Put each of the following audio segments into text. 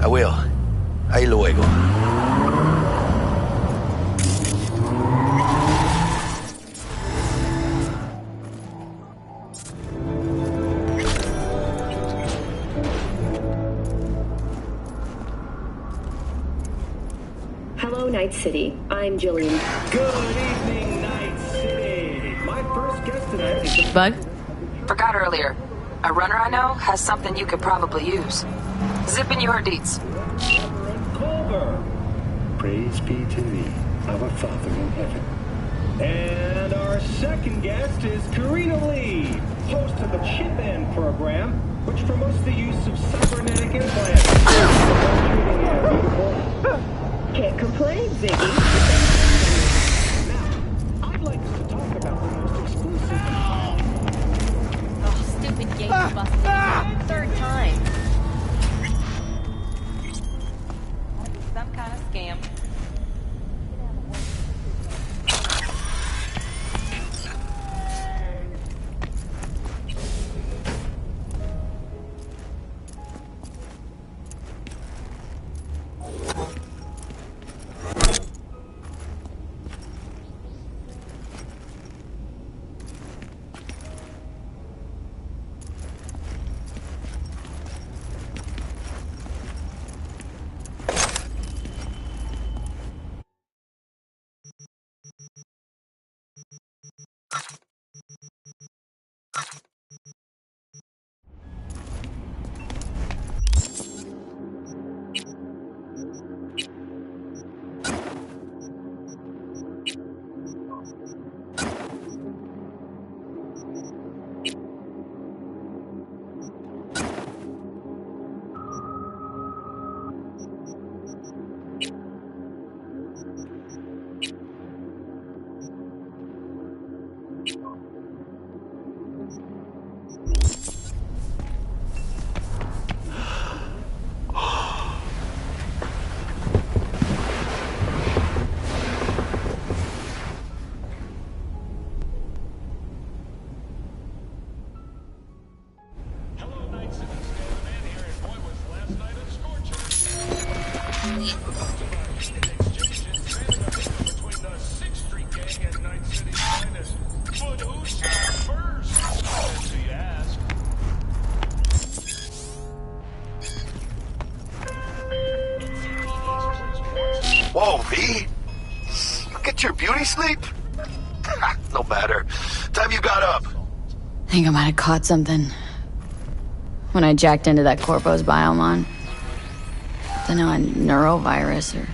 I will. Ahí luego. Hello, Night City. I'm Jillian. Good evening, Night City. My first guest today is Bug? Forgot earlier. A runner I know has something you could probably use. Zip in your deets. Culver. Praise be to thee, our Father in heaven. And our second guest is Karina Lee, host of the Chip In program, which promotes the use of cybernetic implants. Can't complain, Ziggy. Now, I'd like us to talk about the most exclusive. Oh, stupid gate busted. Third time. Some kind of scam. Whoa, V. Look at your beauty sleep. No matter. Time you got up. I think I might have caught something when I jacked into that Corpo's biomon. Don't know, a neurovirus or...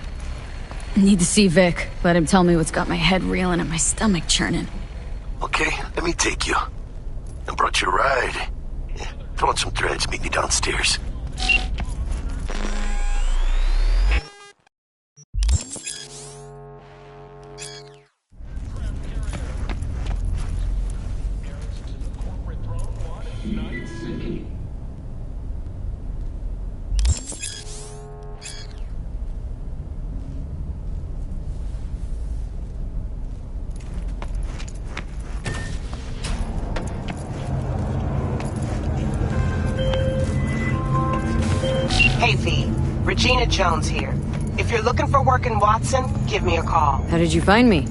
Need to see Vic. Let him tell me what's got my head reeling and my stomach churning. Okay, let me take you. I brought you a ride. Yeah, throw on some threads, meet me downstairs. Hey, V. Regina Jones here. If you're looking for work in Watson, give me a call. How did you find me?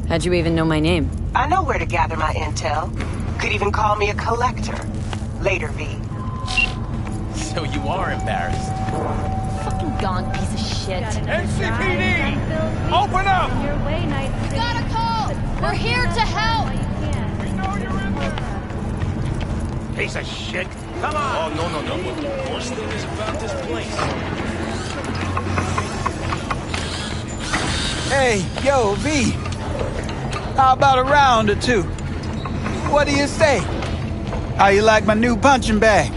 How'd you even know my name? I know where to gather my intel. Could even call me a collector. Later, V. So you are embarrassed. Fucking gong piece of shit. NCPD! Open up! Got a call! We're here to help! We know you're in there! Piece of shit. Come on! Oh, no. What the worst thing is about this place? Hey, yo, V. How about a round or two? What do you say? How you like my new punching bag?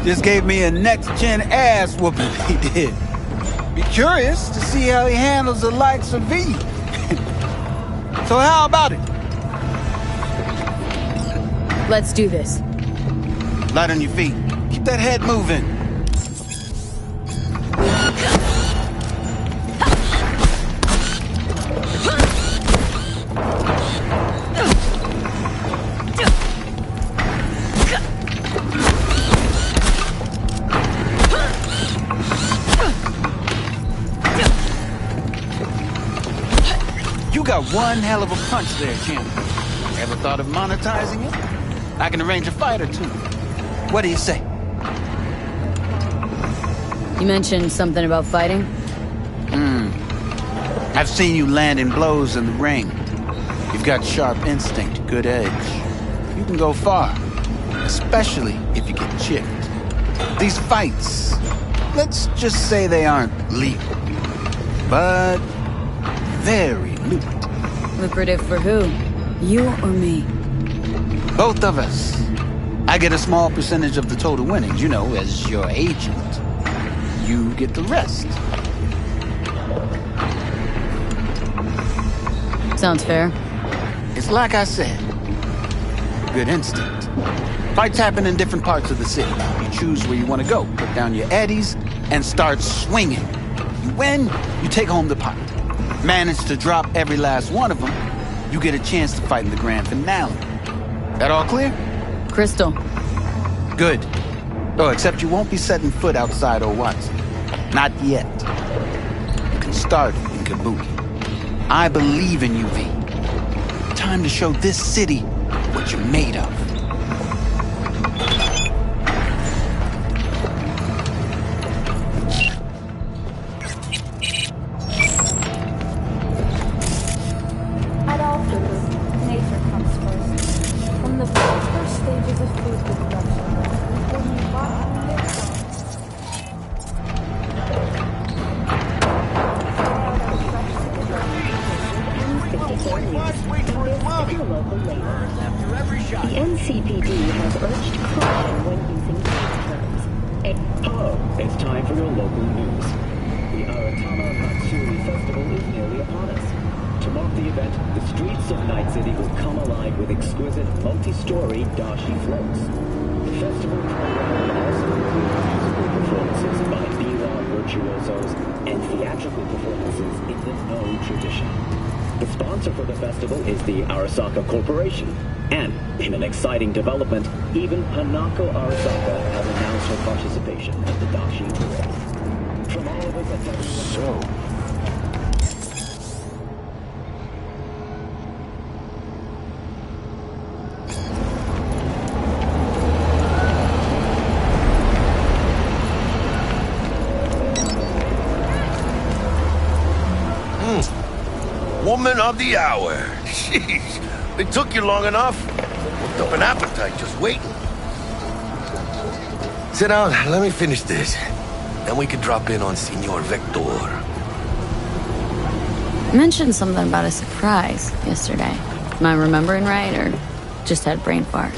Just gave me a next-gen ass whooping, he did. Be curious to see how he handles the likes of V. So how about it? Let's do this. Light on your feet. Keep that head moving. You got one hell of a punch there, champ. Ever thought of monetizing it? I can arrange a fight or two. What do you say? You mentioned something about fighting? I've seen you landing blows in the ring. You've got sharp instinct, good edge. You can go far, especially if you get chipped. These fights, let's just say they aren't legal, but very lucrative. Lucrative for who? You or me? Both of us. I get a small percentage of the total winnings, as your agent. You get the rest. Sounds fair. It's like I said. Good instinct. Fights happen in different parts of the city. You choose where you want to go, put down your eddies, and start swinging. You win, you take home the pot. Manage to drop every last one of them, you get a chance to fight in the grand finale. That all clear? Crystal. Good. Oh, except you won't be setting foot outside old Watson. Not yet. You can start in Kabuki. I believe in you, V. Time to show this city what you're made of. At all foods, nature comes first. From the very first stages of food production, we bring bottom The NCPD has urged caution when using these terms. Hello, it's time for your local news. The Aratama Matsuri Festival is nearly upon us. To mark the event, the streets of Night City will come alive with exquisite multi-story dashi floats. The festival program will also include musical performances by biwa virtuosos and theatrical performances in the No tradition. The sponsor for the festival is the Arasaka Corporation. And, in an exciting development, even Hanako Arasaka has announced her participation in the Dashi Parade. From all of us at Woman of the hour. Jeez, it took you long enough. Worked up an appetite just waiting. Sit down, let me finish this. Then we can drop in on Senor Vector. You mentioned something about a surprise yesterday. Am I remembering right, or just had brain fart?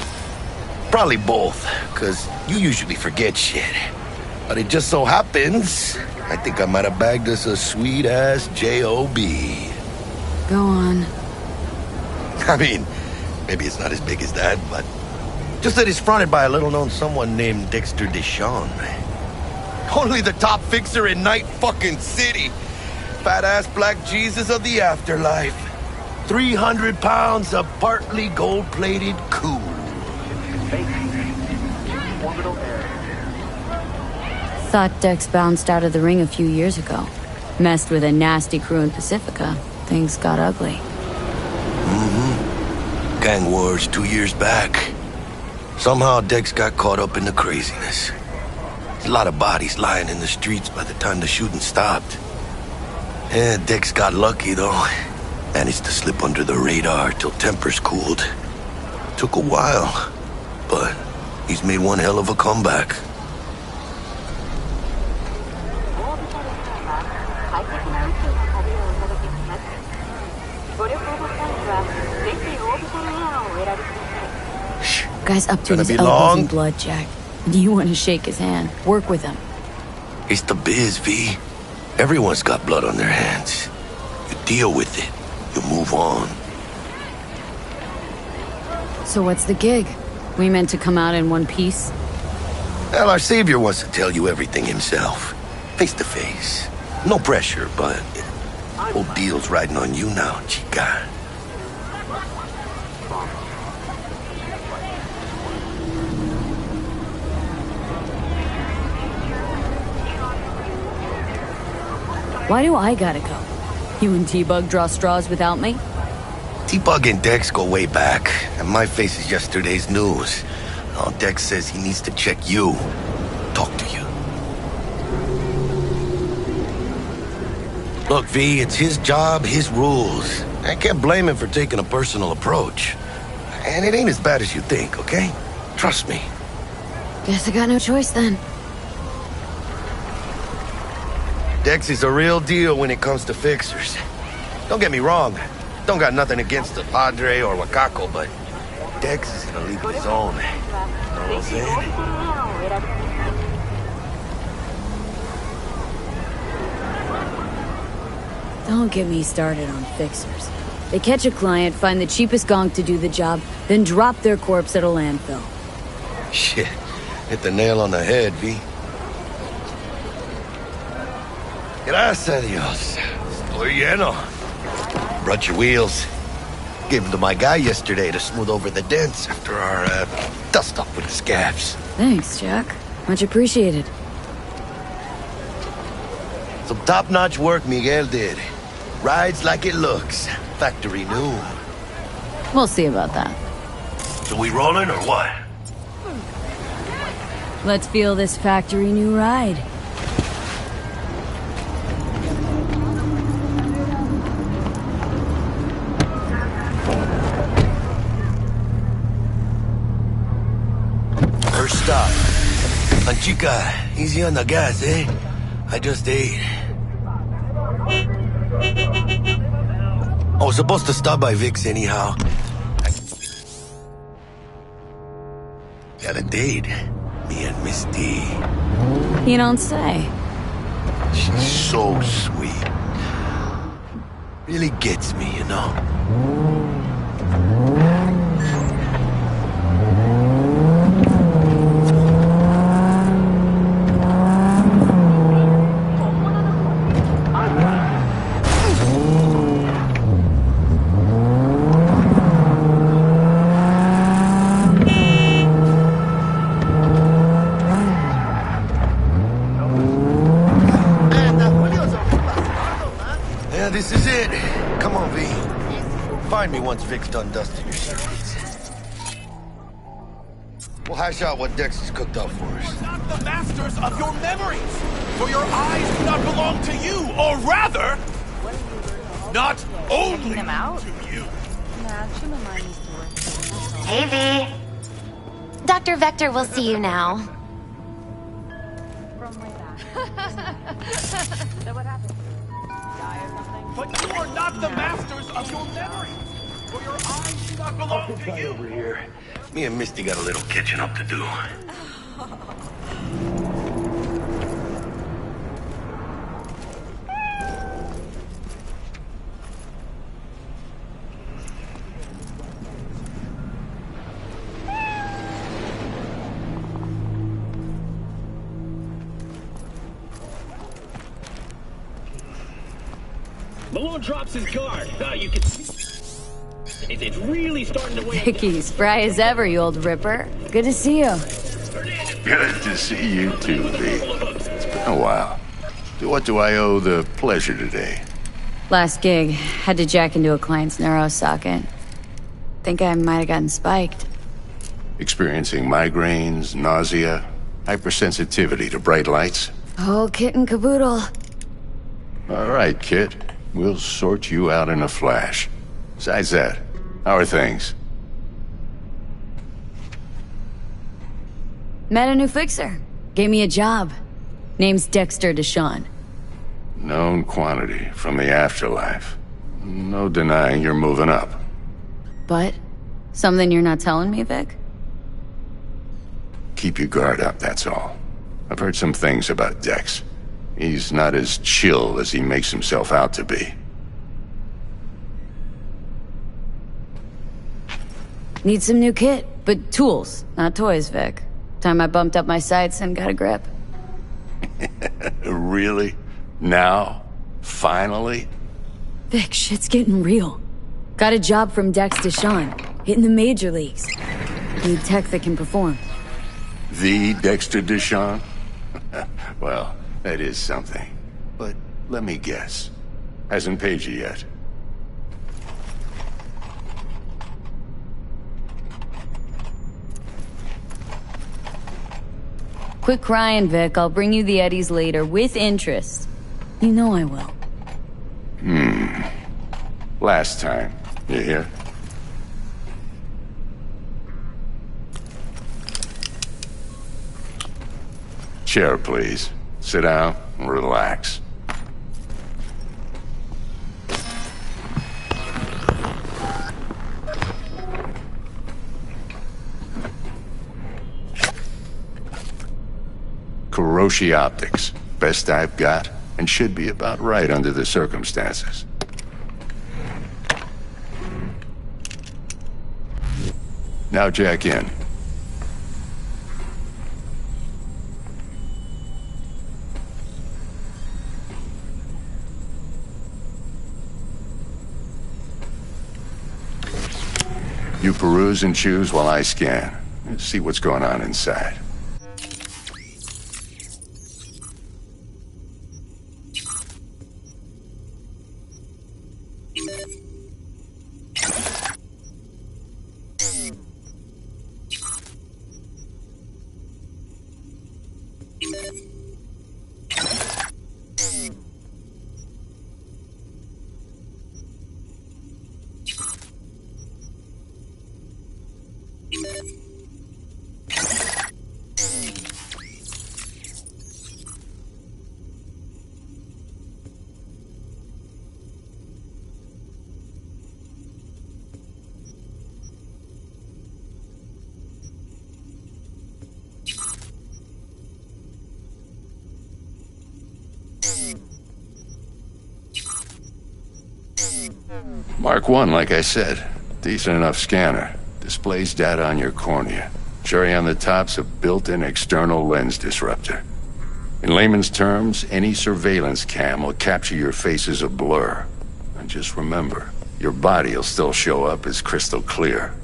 Probably both, because you usually forget shit. But it just so happens, I think I might have bagged us a sweet-ass J.O.B. Go on. I mean, maybe it's not as big as that, but just that it's fronted by a little-known someone named Dexter Deshawn. Only the top fixer in Night fucking City. Fat-ass black Jesus of the afterlife. 300 pounds of partly gold-plated cool. Thought Dex bounced out of the ring a few years ago. Messed with a nasty crew in Pacifica. Things got ugly. Gang wars 2 years back. Somehow Dex got caught up in the craziness. There's a lot of bodies lying in the streets by the time the shooting stopped. Yeah, Dex got lucky though. Managed to slip under the radar till tempers cooled. Took a while, but he's made one hell of a comeback. Guy's up to Gonna his be elbows long? in blood, Jack. You want to shake his hand. Work with him. It's the biz, V. Everyone's got blood on their hands. You deal with it. You move on. So what's the gig? We meant to come out in one piece? Well, our savior wants to tell you everything himself. Face to face. No pressure, but whole deal's riding on you now, chica. Why do I gotta go? You and T-Bug draw straws without me? T-Bug and Dex go way back, and my face is yesterday's news. Oh, Dex says he needs to check you. Talk to you. Look, V, it's his job, his rules. I can't blame him for taking a personal approach. And it ain't as bad as you think, okay? Trust me. Guess I got no choice then. Dex is a real deal when it comes to fixers. Don't get me wrong. Don't got nothing against the Padre or Wakako, but Dex is in a league of his own. You know what I'm saying? Don't get me started on fixers. They catch a client, find the cheapest gonk to do the job, then drop their corpse at a landfill. Shit. Hit the nail on the head, V. Gracias a Dios. Estoy lleno. Brought your wheels. Gave them to my guy yesterday to smooth over the dents after our dust-up with the scabs. Thanks, Jack. Much appreciated. Some top-notch work Miguel did. Rides like it looks. Factory new. We'll see about that. So we rolling or what? Let's feel this factory new ride. First stop. Anchica, easy on the gas, eh? I just ate. I was supposed to stop by Vic's anyhow. Got a date. Me and Miss D. You don't say. She's so sweet. Really gets me, you know? Yeah, this is it. Come on, V. Find me once Vic's done dusting your circuits. We'll hash out what Dex has cooked up for us. You're not the masters of your memories, for your eyes do not belong to you, or rather, not only to you. Hey, V. Dr. Vector will see you now. From way back. So what happened? Die or something? But you are not the masters of your memories, for your eyes do not belong to you. Over here. Me and Misty got a little catching up to do. Malone drops his guard. You can see. It's really starting to weigh. Vicky, spry as ever, you old ripper. Good to see you. Good to see you too, V. It's been a while. To what do I owe the pleasure today? Last gig, had to jack into a client's neuro socket. Think I might have gotten spiked. Experiencing migraines, nausea, hypersensitivity to bright lights? Oh, kit and caboodle. All right, kid. We'll sort you out in a flash. Besides that, how are things? Met a new fixer. Gave me a job. Name's Dexter Deshawn. Known quantity from the afterlife. No denying you're moving up. But? Something you're not telling me, Vic? Keep your guard up, that's all. I've heard some things about Dex. He's not as chill as he makes himself out to be. Need some new kit, but tools, not toys, Vic. Time I bumped up my sights and got a grip. Really? Now? Finally? Vic, shit's getting real. Got a job from Dex Deshawn, hitting the major leagues. Need tech that can perform. The Dexter Deshawn? Well, that is something. But let me guess. Hasn't paid you yet. Quit crying, Vic. I'll bring you the Eddies later, with interest. You know I will. Last time. You hear? Chair, please. Sit down and relax. Kuroshi Optics. Best I've got, and should be about right under the circumstances. Now jack in. You peruse and choose while I scan. See what's going on inside. Mark 1, like I said. Decent enough scanner. Displays data on your cornea. Cherry on the top's a built-in external lens disruptor. In layman's terms, any surveillance cam will capture your face as a blur. And just remember, your body will still show up as crystal clear.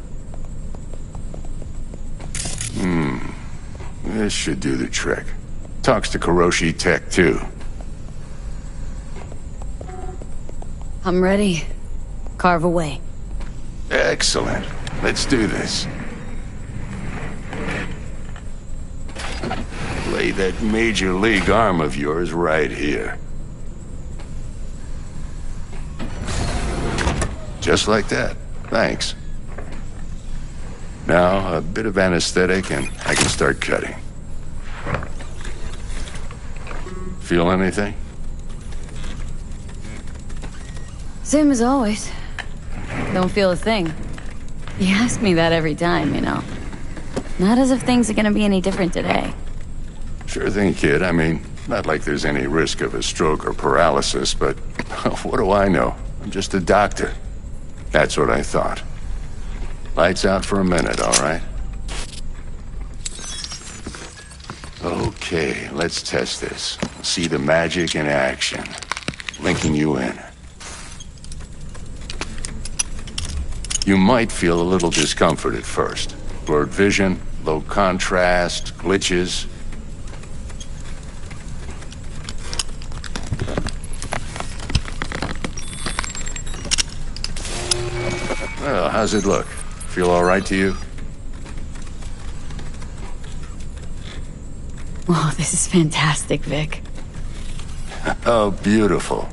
This should do the trick. Talks to Kuroshi Tech, too. I'm ready. Carve away. Excellent. Let's do this. Lay that major league arm of yours right here. Just like that. Thanks. Now, a bit of anesthetic and I can start cutting. Feel anything? Same as always. Don't feel a thing. You ask me that every time, you know. Not as if things are gonna be any different today. Sure thing, kid. I mean, not like there's any risk of a stroke or paralysis, but what do I know? I'm just a doctor. That's what I thought. Lights out for a minute, all right? Okay, let's test this. See the magic in action. Linking you in. You might feel a little discomfort at first. Blurred vision, low contrast, glitches. Well, how's it look? Feel all right to you? Oh, this is fantastic, Vic. Oh, beautiful.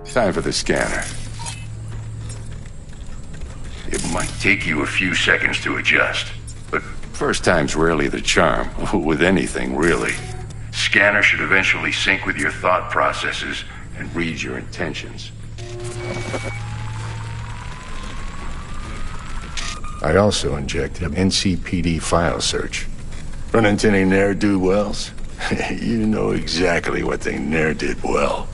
Time for the scanner. It might take you a few seconds to adjust, but first time's rarely the charm, with anything, really. Scanner should eventually sync with your thought processes and read your intentions. I also injected NCPD file search. Run into any ne'er-do-wells? You know exactly what they ne'er did well.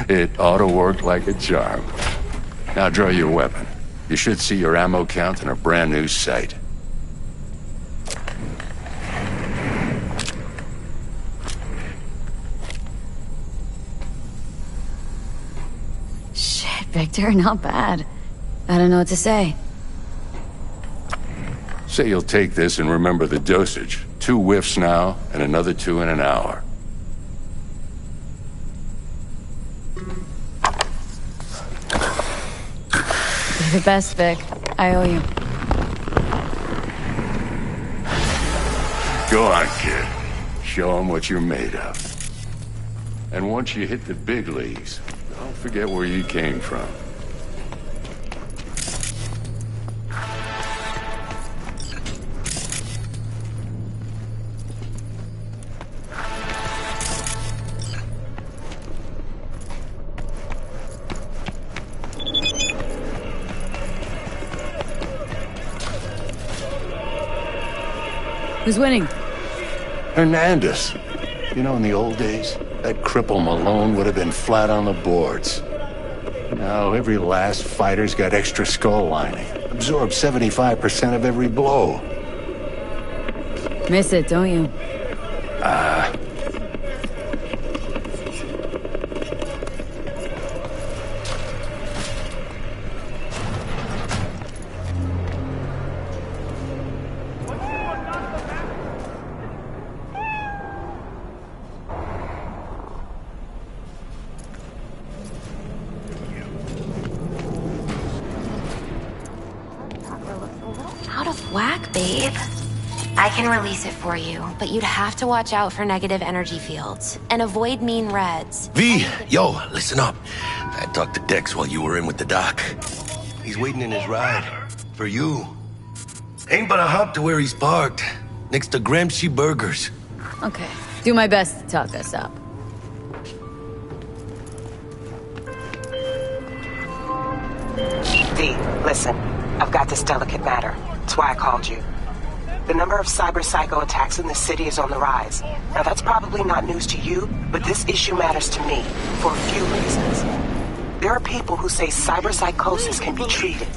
It ought to work like a charm. Now draw your weapon. You should see your ammo count in a brand new sight. Shit, Victor, not bad. I don't know what to say. Say you'll take this and remember the dosage. 2 whiffs now, and another 2 in an hour. You're the best, Vic. I owe you. Go on, kid. Show them what you're made of. And once you hit the big leagues, don't forget where you came from. Who's winning? Hernandez. You know, in the old days, that cripple Malone would have been flat on the boards. Now, every last fighter's got extra skull lining. Absorbs 75% of every blow. Miss it, don't you? Out of whack, babe. I can release it for you, but you'd have to watch out for negative energy fields and avoid mean reds. V, yo, listen up. I talked to Dex while you were in with the doc. He's waiting in his ride. For you. Ain't but a hop to where he's parked. Next to Gramsci Burgers. Okay. Do my best to talk us up. V, listen. I've got this delicate matter. That's why I called you. The number of cyber-psycho attacks in the city is on the rise. Now, that's probably not news to you, but this issue matters to me for a few reasons. There are people who say cyber-psychosis can be treated.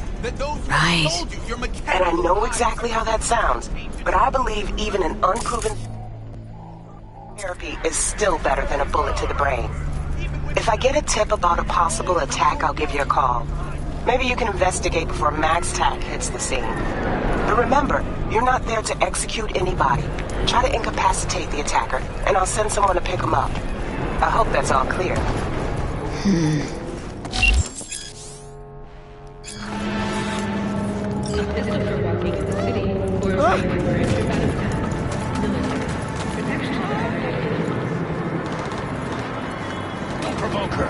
Right. And I know exactly how that sounds, but I believe even an unproven therapy is still better than a bullet to the brain. If I get a tip about a possible attack, I'll give you a call. Maybe you can investigate before Max Tack hits the scene. But remember, you're not there to execute anybody. Try to incapacitate the attacker, and I'll send someone to pick him up. I hope that's all clear. Don't provoke her.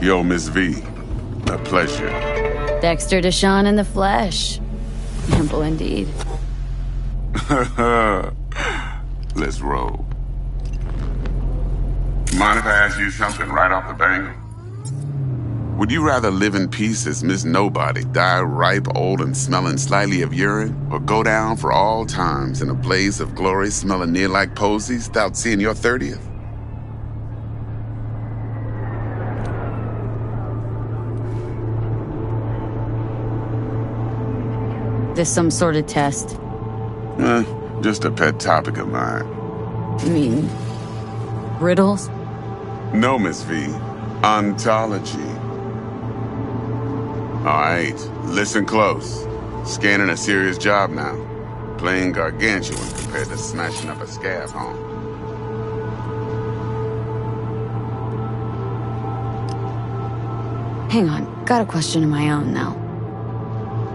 Yo, Miss V. A pleasure. Dexter Deshawn in the flesh. Ample indeed. Let's roll. Mind if I ask you something right off the bang? Would you rather live in peace as Miss Nobody, die ripe, old, and smelling slightly of urine, or go down for all times in a blaze of glory smelling near like posies without seeing your 30th? This some sort of test? Just a pet topic of mine. You mean riddles? No, Miss V. Ontology. All right, listen close. Scanning a serious job now. Playing gargantuan compared to smashing up a scab home. Hang on, got a question of my own now.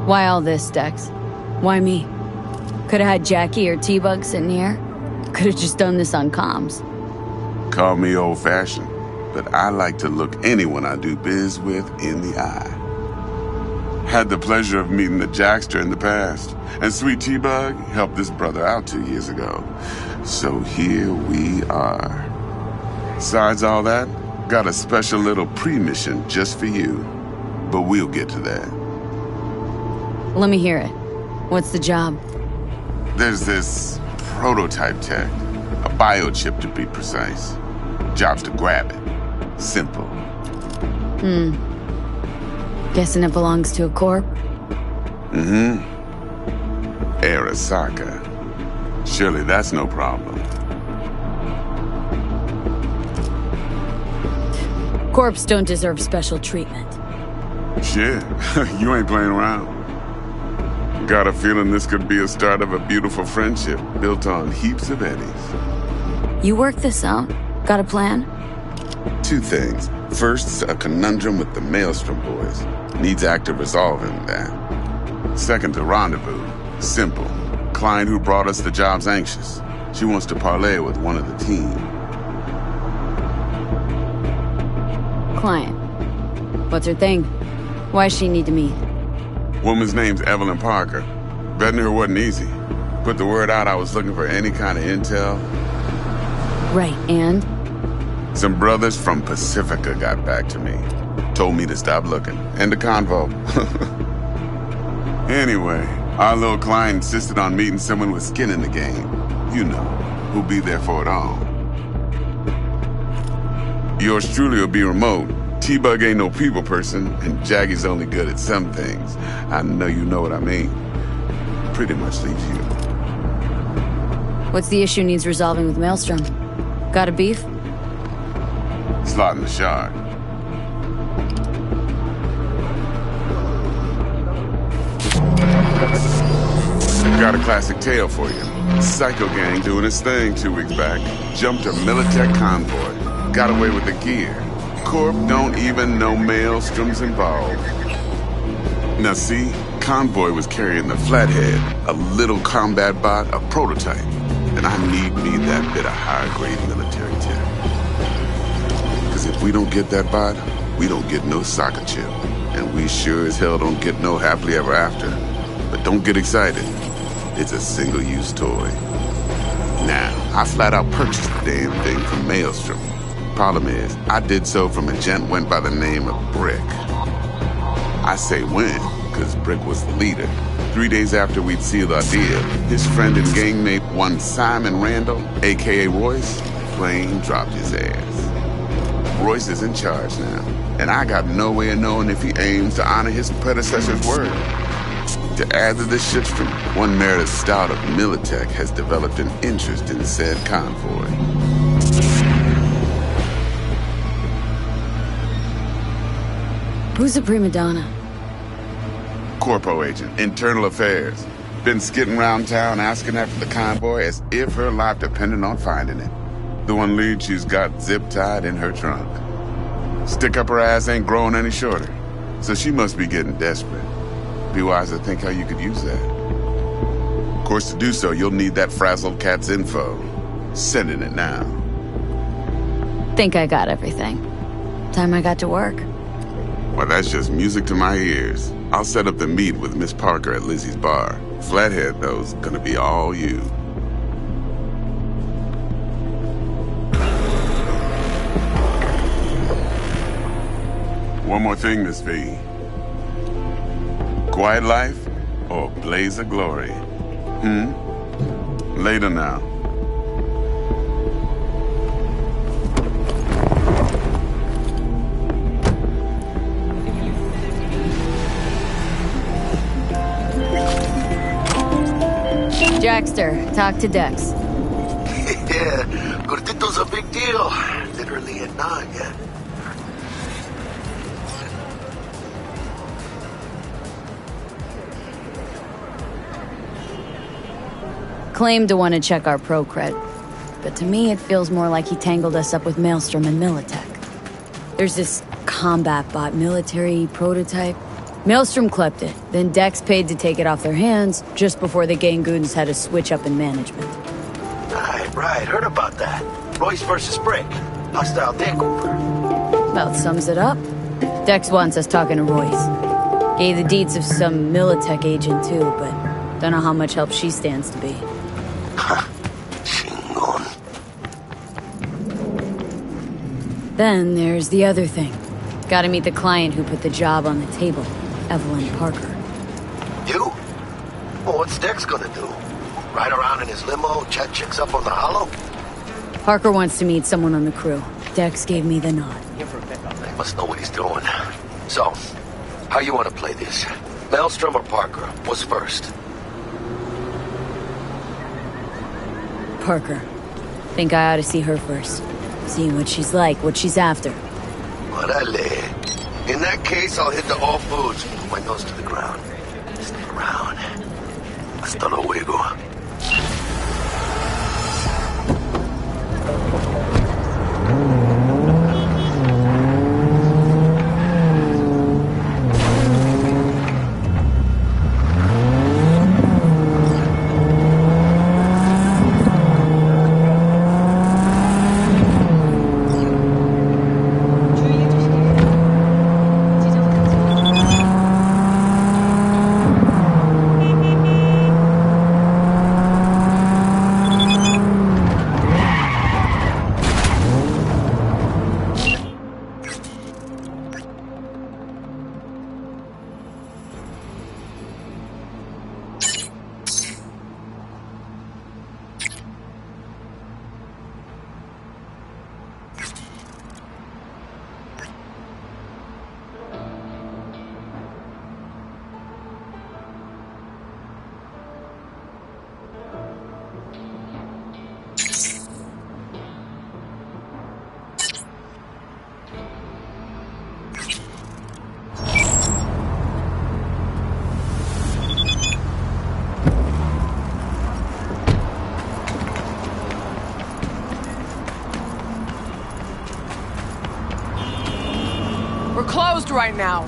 Why all this, Dex? Why me? Could have had Jackie or T-Bug sitting here. Could have just done this on comms. Call me old-fashioned, but I like to look anyone I do biz with in the eye. Had the pleasure of meeting the Jackster in the past, and Sweet T-Bug helped this brother out 2 years ago. So here we are. Besides all that, got a special little pre-mission just for you. But we'll get to that. Let me hear it. What's the job? There's this prototype tech, a biochip to be precise. Job's to grab it. Simple. Guessing it belongs to a corp? Mm-hmm. Arasaka. Surely that's no problem. Corps don't deserve special treatment. Shit, you ain't playing around. Got a feeling this could be a start of a beautiful friendship built on heaps of eddies. You work this out? Got a plan? 2 things. First, a conundrum with the Maelstrom boys. Needs active resolving that. Second, a rendezvous. Simple. Client who brought us the job's anxious. She wants to parlay with one of the team. Client. What's her thing? Why does she need to meet? Woman's name's Evelyn Parker. Betting her wasn't easy. Put the word out I was looking for any kind of intel. Right, and? Some brothers from Pacifica got back to me. Told me to stop looking. End the convo. Anyway, our little client insisted on meeting someone with skin in the game. You know, who'll be there for it all. Yours truly will be remote. T-Bug ain't no people person, and Jaggy's only good at some things. I know you know what I mean. Pretty much leaves you. What's the issue needs resolving with Maelstrom? Got a beef? Slot in the shard. Got a classic tale for you. Psycho gang doing its thing 2 weeks back. Jumped a Militech convoy. Got away with the gear. Corp don't even know Maelstrom's involved. Now see, Convoy was carrying the Flathead, a little combat bot, a prototype. And I need me that bit of high-grade military tech. Because if we don't get that bot, we don't get no soccer chip. And we sure as hell don't get no happily ever after. But don't get excited. It's a single-use toy. Now, I flat out purchased the damn thing from Maelstrom. Problem is, I did so from a gent went by the name of Brick. I say when, because Brick was the leader. 3 days after we'd sealed our deal, his friend and gangmate, one Simon Randall, a.k.a. Royce, plain dropped his ass. Royce is in charge now, and I got no way of knowing if he aims to honor his predecessor's word. To add to this shitstorm, one Meredith Stout of Militech has developed an interest in said convoy. Who's the prima donna? Corpo agent, internal affairs. Been skidding around town asking after the convoy as if her life depended on finding it. The one lead she's got zip-tied in her trunk. Stick up her ass ain't growing any shorter, so she must be getting desperate. Be wise to think how you could use that. Of course, to do so, you'll need that frazzled cat's info. Sending it now. Think I got everything. Time I got to work. Well, that's just music to my ears. I'll set up the meet with Miss Parker at Lizzie's bar. Flathead, though's gonna be all you. One more thing, Miss V. Quiet life or blaze of glory? Later now. Jackster, talk to Dex. Yeah, Cortito's a big deal. Literally at 9, yeah. Claimed to want to check our pro cred, but to me it feels more like he tangled us up with Maelstrom and Militech. There's this combat bot military prototype. Maelstrom clept it, then Dex paid to take it off their hands just before the gang goons had a switch up in management. Right, heard about that. Royce versus Brick. Hostile takeover. About sums it up. Dex wants us talking to Royce. Gave the deeds of some Militech agent too, but don't know how much help she stands to be. Chingon. Then there's the other thing. Gotta meet the client who put the job on the table, Evelyn Parker. You? Well, what's Dex gonna do? Ride around in his limo, chat chicks up on the hollow? Parker wants to meet someone on the crew. Dex gave me the nod. He must know what he's doing. So, how you want to play this? Maelstrom or Parker? What's first? Parker. Think I ought to see her first. See what she's like, what she's after. Órale. In that case, I'll hit the all foods and put my nose to the ground. Stick around. Hasta luego. We're closed right now.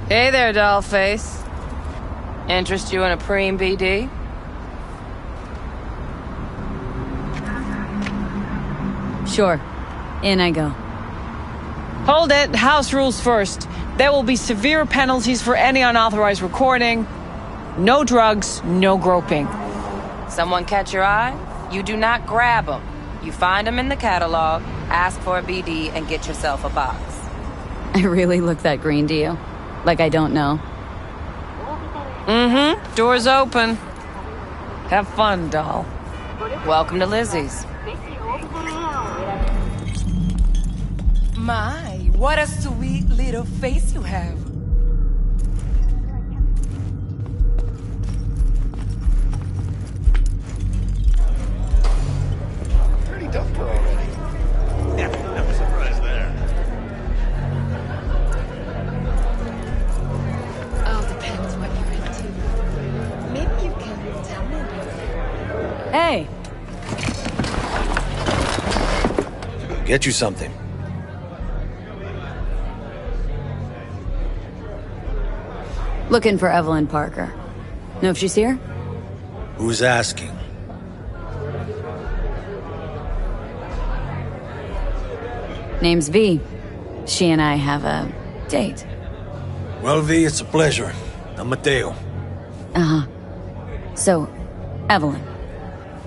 Hey there, dollface. Interest you in a preem BD? Sure. In I go. Hold it. House rules first. There will be severe penalties for any unauthorized recording. No drugs, no groping. Someone catch your eye? You do not grab them. You find them in the catalog, ask for a BD, and get yourself a box. I really look that green to you? Like I don't know. Mm-hmm. Door's open. Have fun, doll. Welcome to Lizzie's. My, what a sweet little face you have. Pretty tough girl already. Yeah, never surprised there. All depends what you're into. Maybe you can tell me about it. Hey! Get you something. Looking for Evelyn Parker. Know if she's here? Who's asking? Name's V. She and I have a date. Well, V, it's a pleasure. I'm Mateo. Uh-huh. So, Evelyn.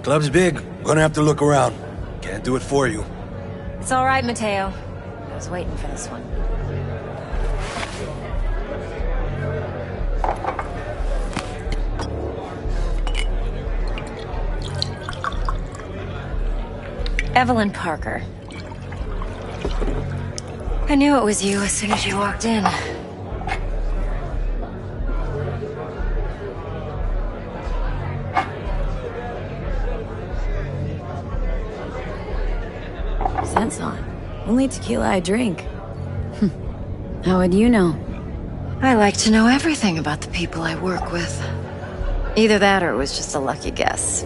Club's big. Gonna have to look around. Can't do it for you. It's all right, Mateo. I was waiting for this one. Evelyn Parker. I knew it was you as soon as you walked in. pants on. Only tequila I drink. How would you know? I like to know everything about the people I work with. Either that or it was just a lucky guess.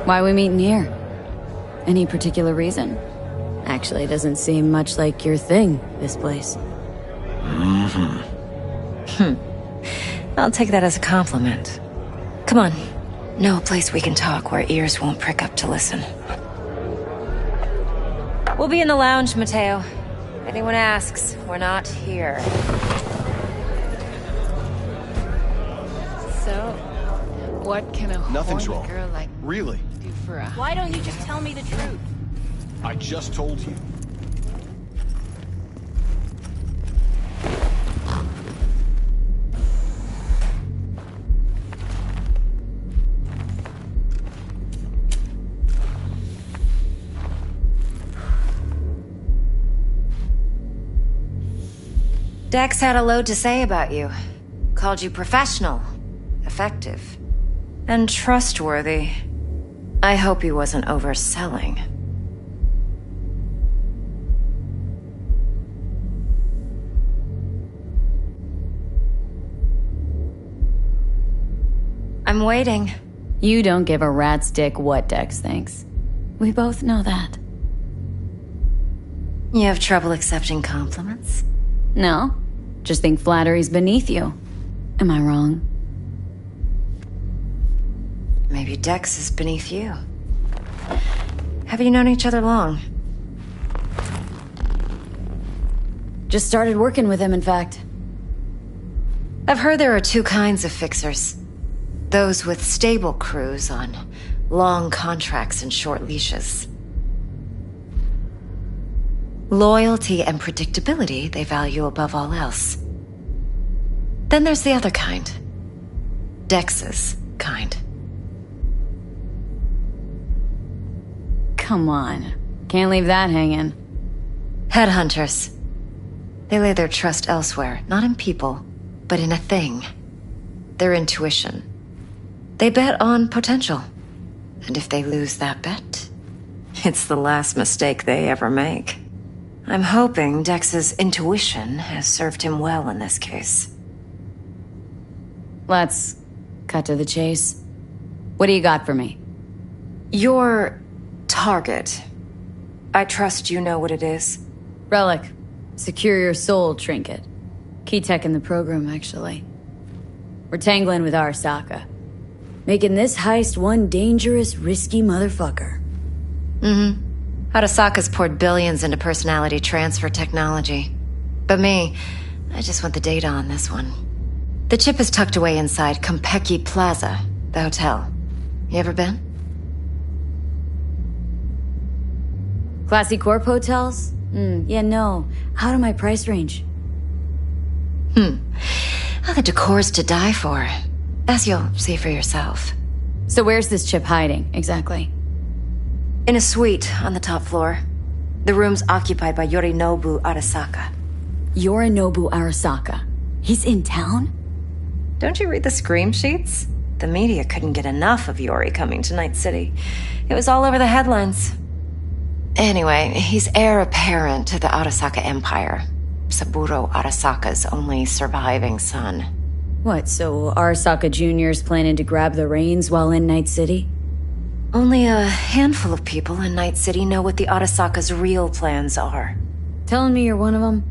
Why we meeting here? Any particular reason? Actually, it doesn't seem much like your thing, this place. I'll take that as a compliment. Come on. Know a place we can talk where ears won't prick up to listen. We'll be in the lounge, Mateo. If anyone asks, we're not here. So, what can a Nothing's horny wrong. girl like Really? do for a... Why don't you just tell me the truth? I just told you. Dex had a load to say about you. Called you professional, effective, and trustworthy. I hope he wasn't overselling. I'm waiting. You don't give a rat's dick what Dex thinks. We both know that. You have trouble accepting compliments? No, just think flattery's beneath you. Am I wrong? Maybe Dex is beneath you. Have you known each other long? Just started working with him, in fact. I've heard there are two kinds of fixers. Those with stable crews on long contracts and short leashes. Loyalty and predictability they value above all else. Then there's the other kind. Dex's kind. Come on. Can't leave that hanging. Headhunters. They lay their trust elsewhere, not in people, but in a thing. Their intuition. They bet on potential. And if they lose that bet, it's the last mistake they ever make. I'm hoping Dex's intuition has served him well in this case. Let's cut to the chase. What do you got for me? Your target. I trust you know what it is. Relic. Secure your soul trinket. Key tech in the program, actually. We're tangling with Arasaka. Making this heist one dangerous, risky motherfucker. Mm-hmm. Arasaka's poured billions into personality transfer technology. But me, I just want the data on this one. The chip is tucked away inside Kompeki Plaza, the hotel. You ever been? Classy corp hotels? Yeah, no. Out of my price range. Well, the decor's to die for. As you'll see for yourself. So where's this chip hiding, exactly? In a suite on the top floor. The room's occupied by Yorinobu Arasaka. Yorinobu Arasaka? He's in town? Don't you read the scream sheets? The media couldn't get enough of Yori coming to Night City. It was all over the headlines. Anyway, he's heir apparent to the Arasaka Empire. Saburo Arasaka's only surviving son. What, so Arasaka Jr.'s planning to grab the reins while in Night City? Only a handful of people in Night City know what the Arasaka's real plans are. Telling me you're one of them?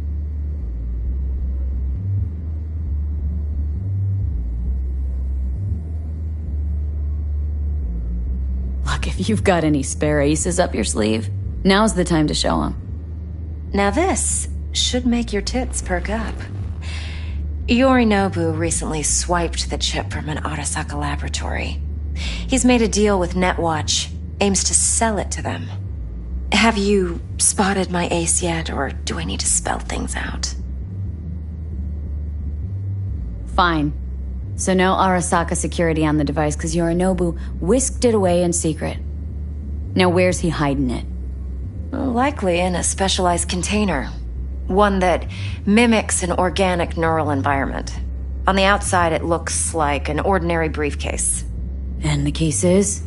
Look, if you've got any spare aces up your sleeve, now's the time to show them. Now this should make your tits perk up. Yorinobu recently swiped the chip from an Arasaka laboratory. He's made a deal with Netwatch, aims to sell it to them. Have you spotted my ace yet, or do I need to spell things out? Fine. So no Arasaka security on the device, because Yorinobu whisked it away in secret. Now where's he hiding it? Likely in a specialized container. One that mimics an organic neural environment. On the outside, it looks like an ordinary briefcase. And the case is?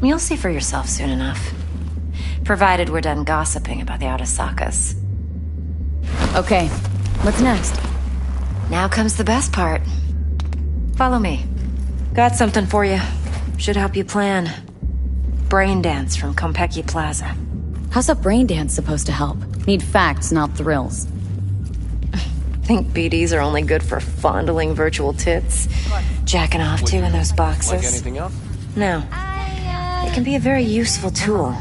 You'll see for yourself soon enough. Provided we're done gossiping about the Arasakas. Okay, what's next? Now comes the best part. Follow me. Got something for you. Should help you plan. Brain dance from Konpeki Plaza. How's a brain dance supposed to help? Need facts, not thrills. Think BDs are only good for fondling virtual tits? Jacking off to in those boxes? Like anything else? No. It can be a very useful tool.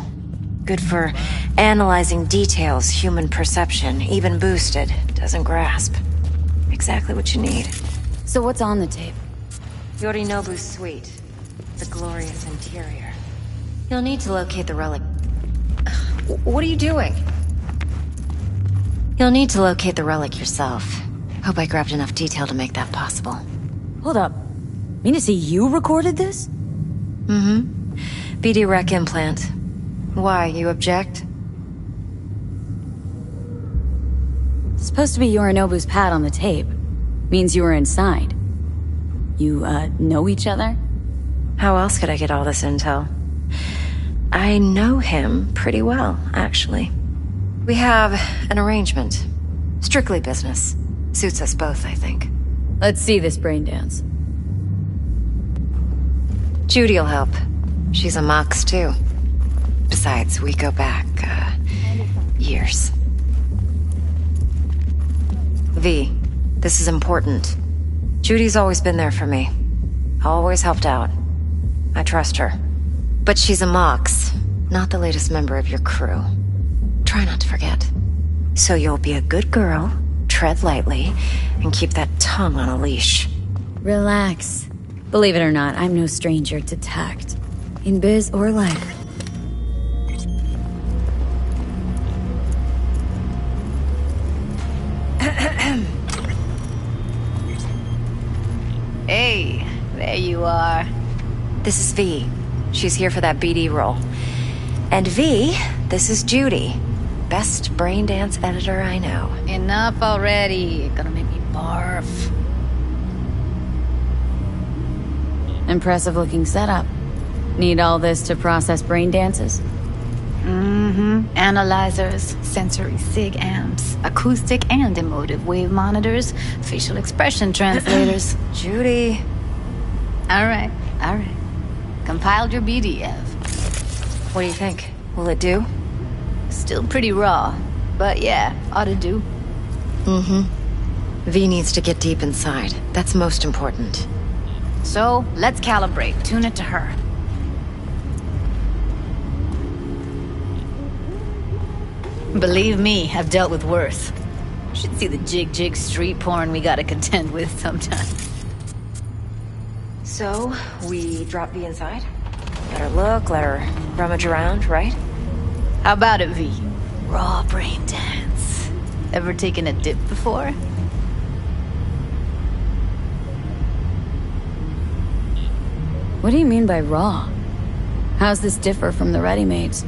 Good for analyzing details human perception, even boosted, doesn't grasp. Exactly what you need. So what's on the tape? Yorinobu's suite. The glorious interior. You'll need to locate the relic. What are you doing? You'll need to locate the relic yourself. Hope I grabbed enough detail to make that possible. Hold up. Mean to say you recorded this? Mm-hmm. BD rec implant. Why, you object? It's supposed to be Yorinobu's pad on the tape. Means you were inside. You, know each other? How else could I get all this intel? I know him pretty well, actually. We have an arrangement. Strictly business. Suits us both, I think. Let's see this brain dance. Judy'll help. She's a Mox, too. Besides, we go back, years. V, this is important. Judy's always been there for me. Always helped out. I trust her. But she's a Mox, not the latest member of your crew. Try not to forget. So you'll be a good girl, tread lightly, and keep that tongue on a leash. Relax. Believe it or not, I'm no stranger to tact. In biz or life. Hey, there you are. This is V. She's here for that BD role. And V, this is Judy. Best brain dance editor I know. Enough already. Gonna make me barf. Impressive looking setup. Need all this to process brain dances? Mm-hmm. Analyzers, sensory sig amps, acoustic and emotive wave monitors, facial expression translators. Judy. All right. Compiled your BDF. What do you think? Will it do? Still pretty raw, but yeah, ought to do. Mm-hmm. V needs to get deep inside. That's most important. So, let's calibrate. Tune it to her. Believe me, I've dealt with worse. Should see the jig street porn we gotta contend with sometimes. So, we drop V inside? Let her look, let her rummage around, right? How about it, V? Raw brain dance. Ever taken a dip before? What do you mean by raw? How's this differ from the ready-mades?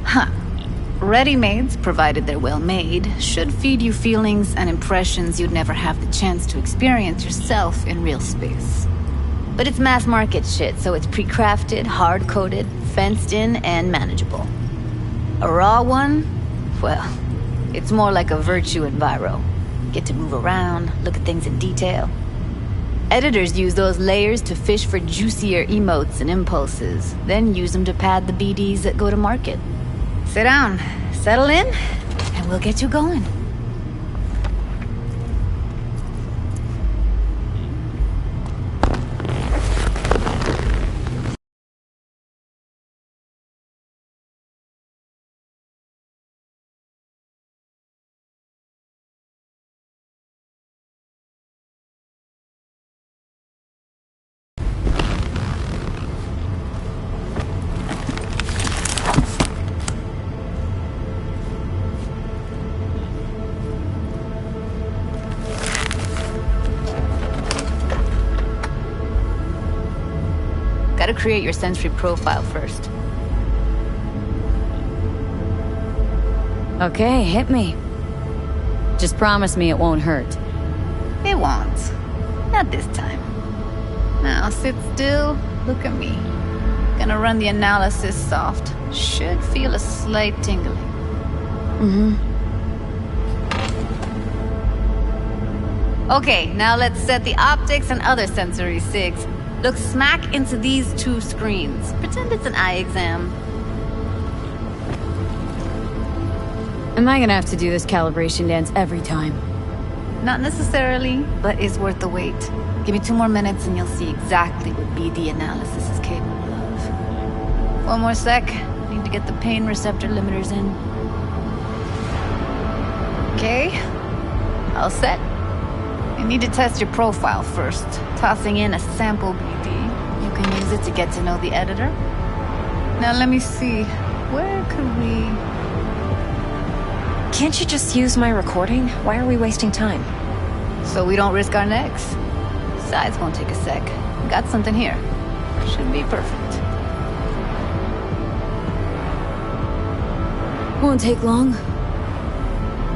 Huh. Ready-mades, provided they're well made, should feed you feelings and impressions you'd never have the chance to experience yourself in real space. But it's mass market shit, so it's pre-crafted, hard-coded, fenced in, and manageable. A raw one? Well, it's more like a virtue enviro. Get to move around, look at things in detail. Editors use those layers to fish for juicier emotes and impulses, then use them to pad the BDs that go to market. Sit down, settle in, and we'll get you going. Gotta create your sensory profile first. Okay, hit me. Just promise me it won't hurt. It won't. Not this time. Now sit still, look at me. Gonna Gonna run the analysis soft. Should feel a slight tingling. Okay, now let's set the optics and other sensory sigs. Look smack into these two screens. Pretend it's an eye exam. Am I gonna have to do this calibration dance every time? Not necessarily, but it's worth the wait. Give me 2 more minutes and you'll see exactly what BD analysis is capable of. 1 more sec. Need to get the pain receptor limiters in. Okay. All set. You need to test your profile first. Tossing in a sample BD. You can use it to get to know the editor. Now let me see. Where could we... Can't you just use my recording? Why are we wasting time? So we don't risk our necks. Besides, won't take a sec. Got something here. Should be perfect. Won't take long.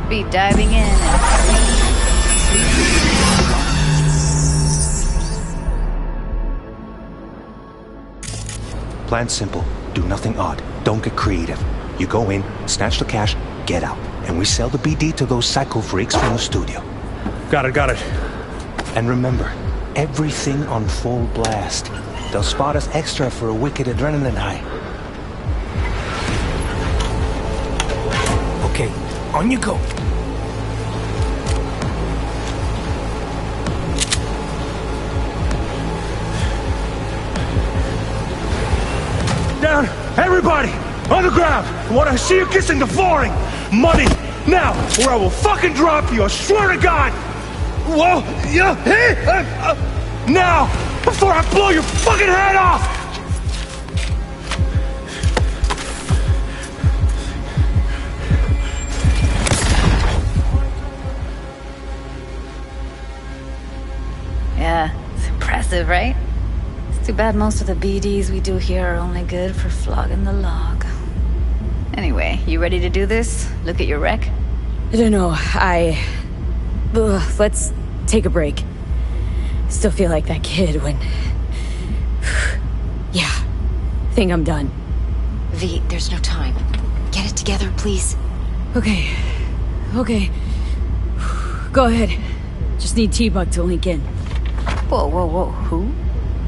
Be diving in Plan simple. Do nothing odd. Don't get creative. You go in, snatch the cash, get out. And we sell the BD to those psycho freaks from the studio. Got it. And remember, everything on full blast. They'll spot us extra for a wicked adrenaline high. Okay, on you go. Down! Everybody! On the ground! I want to see you kissing the flooring! Money! Now! Or I will fucking drop you! I swear to God! Whoa! Yeah! Hey! Now! Before I blow your fucking head off! Yeah, it's impressive, right? It's too bad most of the BDs we do here are only good for flogging the log. Anyway, you ready to do this? Look at your wreck? I don't know, let's take a break. Still feel like that kid when... Yeah, think I'm done. V, there's no time. Get it together, please. Okay. Go ahead. Just need T-Bug to link in. Whoa, who?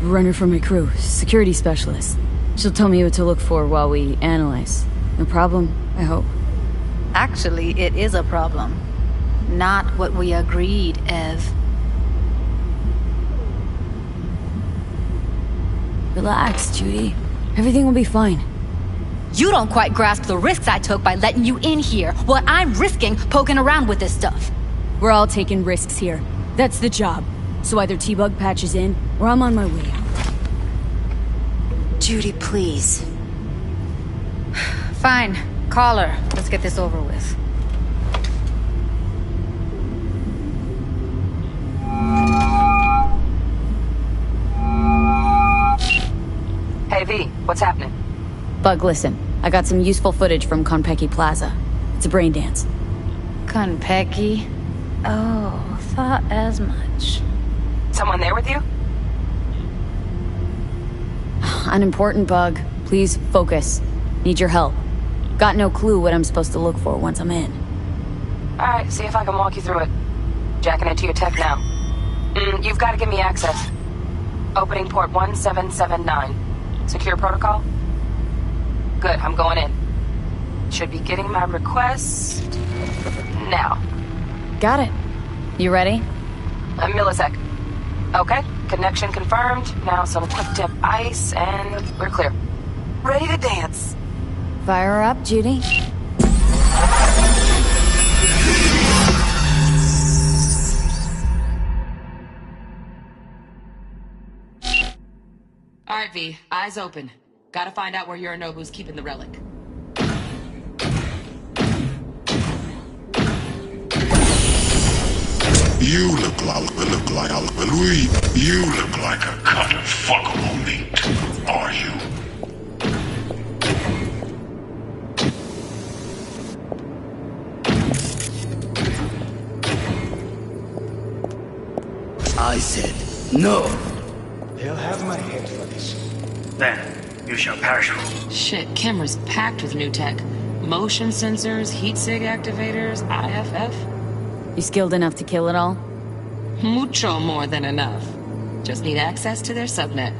Runner from my crew, security specialist. She'll tell me what to look for while we analyze. No problem, I hope. Actually, it is a problem. Not what we agreed, Ev. Relax, Judy. Everything will be fine. You don't quite grasp the risks I took by letting you in here. What I'm risking poking around with this stuff. We're all taking risks here. That's the job. So either T-Bug patches in, or I'm on my way out. Judy, please. Fine. Call her. Let's get this over with. Hey, V. What's happening? Bug, listen. I got some useful footage from Konpeki Plaza. It's a brain dance. Konpeki? Oh, thought as much. Someone there with you? Unimportant, Bug. Please focus. Need your help. Got no clue what I'm supposed to look for once I'm in. Alright, see if I can walk you through it. Jacking into your tech now. You've got to give me access. Opening port 1779. Secure protocol? Good, I'm going in. Should be getting my request... now. Got it. You ready? A millisec. Okay, connection confirmed. Now some quick tip ice, and we're clear. Ready to dance. Fire her up, Judy. Alright, V. Eyes open. Gotta find out where Yorinobu's keeping the relic. You look like a cut of fuckable meat, are you? I said no. They'll have my head for this. Then, you shall perish for. Shit, camera's packed with new tech. Motion sensors, heat sig activators, IFF. You skilled enough to kill it all? Mucho more than enough. Just need access to their subnet.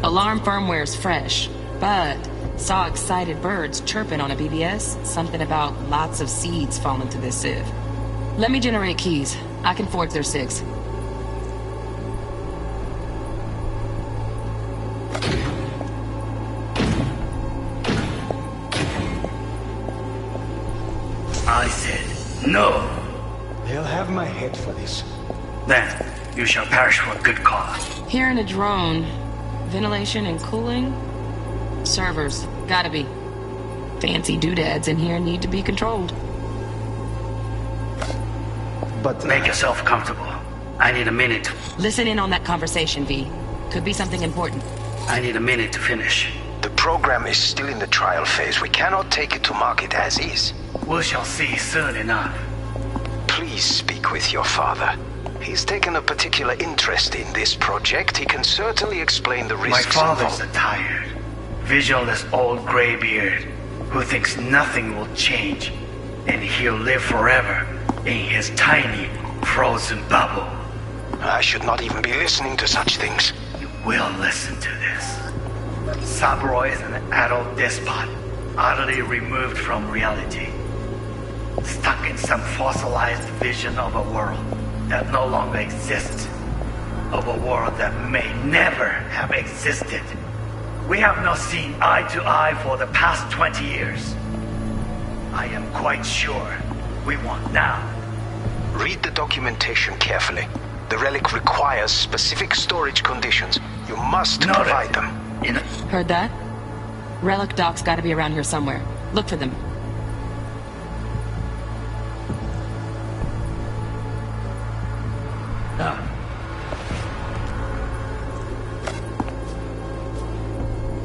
Alarm firmware's fresh, but saw excited birds chirping on a BBS. Something about lots of seeds falling through this sieve. Let me generate keys. I can forge their SIGs. I said no. They'll have my head for this. Then you shall perish for a good cause. Here in a drone, ventilation and cooling? Servers, gotta be. Fancy doodads in here need to be controlled. But make yourself comfortable. I need a minute. Listen in on that conversation, V. Could be something important. I need a minute to finish. The program is still in the trial phase. We cannot take it to market as is. We shall see soon enough. Please speak with your father. He's taken a particular interest in this project. He can certainly explain the risks. My father's a tired, visionless old graybeard who thinks nothing will change, and he'll live forever in his tiny, frozen bubble. I should not even be listening to such things. You will listen to this. Saburo is an adult despot, utterly removed from reality. Stuck in some fossilized vision of a world that no longer exists. Of a world that may never have existed. We have not seen eye to eye for the past 20 years. I am quite sure we want now. Read the documentation carefully. The relic requires specific storage conditions. You must provide them. Heard that? Relic docs gotta be around here somewhere. Look for them.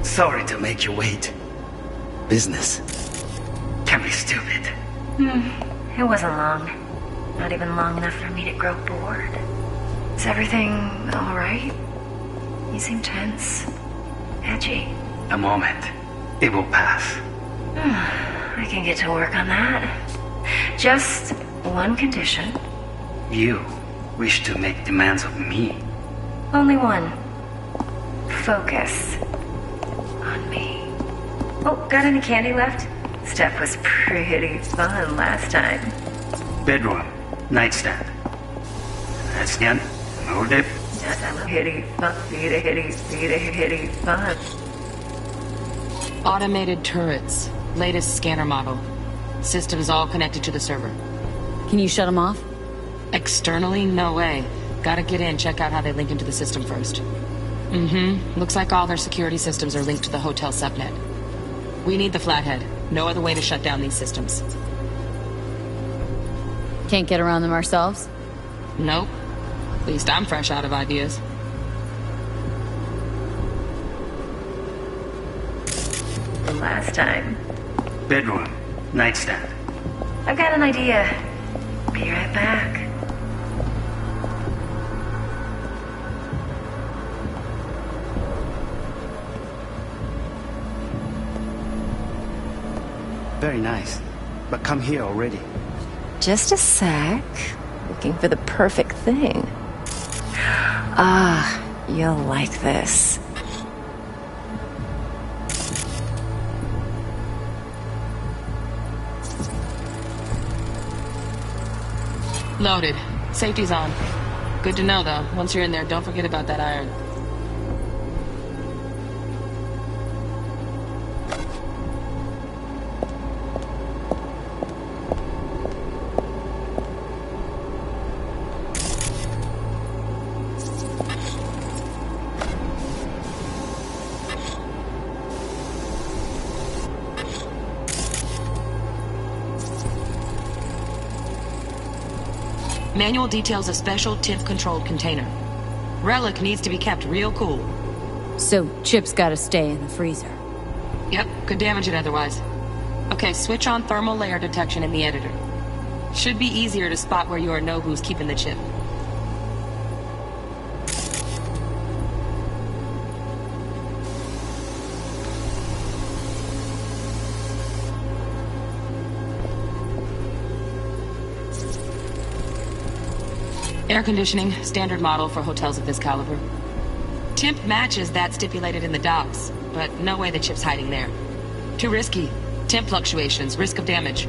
Sorry to make you wait. Business can be stupid. It wasn't long. Not even long enough for me to grow bored. Is everything alright? You seem tense. Edgy. A moment. It will pass. I can get to work on that. Just one condition. You wish to make demands of me. Only one. Focus. On me. Oh, got any candy left? Stuff was pretty fun last time. Bedroom. Nightstand. That's the end. Moved it. Hitty fun. Automated turrets. Latest scanner model. Systems all connected to the server. Can you shut them off? Externally? No way. Gotta get in, check out how they link into the system first. Looks like all their security systems are linked to the hotel subnet. We need the flathead. No other way to shut down these systems. Can't get around them ourselves? Nope. At least I'm fresh out of ideas. Last time. Bedroom. Nightstand. I've got an idea. Be right back. Very nice. But come here already. Just a sec. Looking for the perfect thing. Ah, you'll like this. Loaded. Safety's on. Good to know, though. Once you're in there, don't forget about that iron. Manual details a special temp-controlled container. Relic needs to be kept real cool. So Chip's gotta stay in the freezer. Yep, could damage it otherwise. Okay, switch on thermal layer detection in the editor. Should be easier to spot where Yorinobu's keeping the chip. Air conditioning, standard model for hotels of this caliber. Temp matches that stipulated in the docs, but no way the chip's hiding there. Too risky. Temp fluctuations, risk of damage.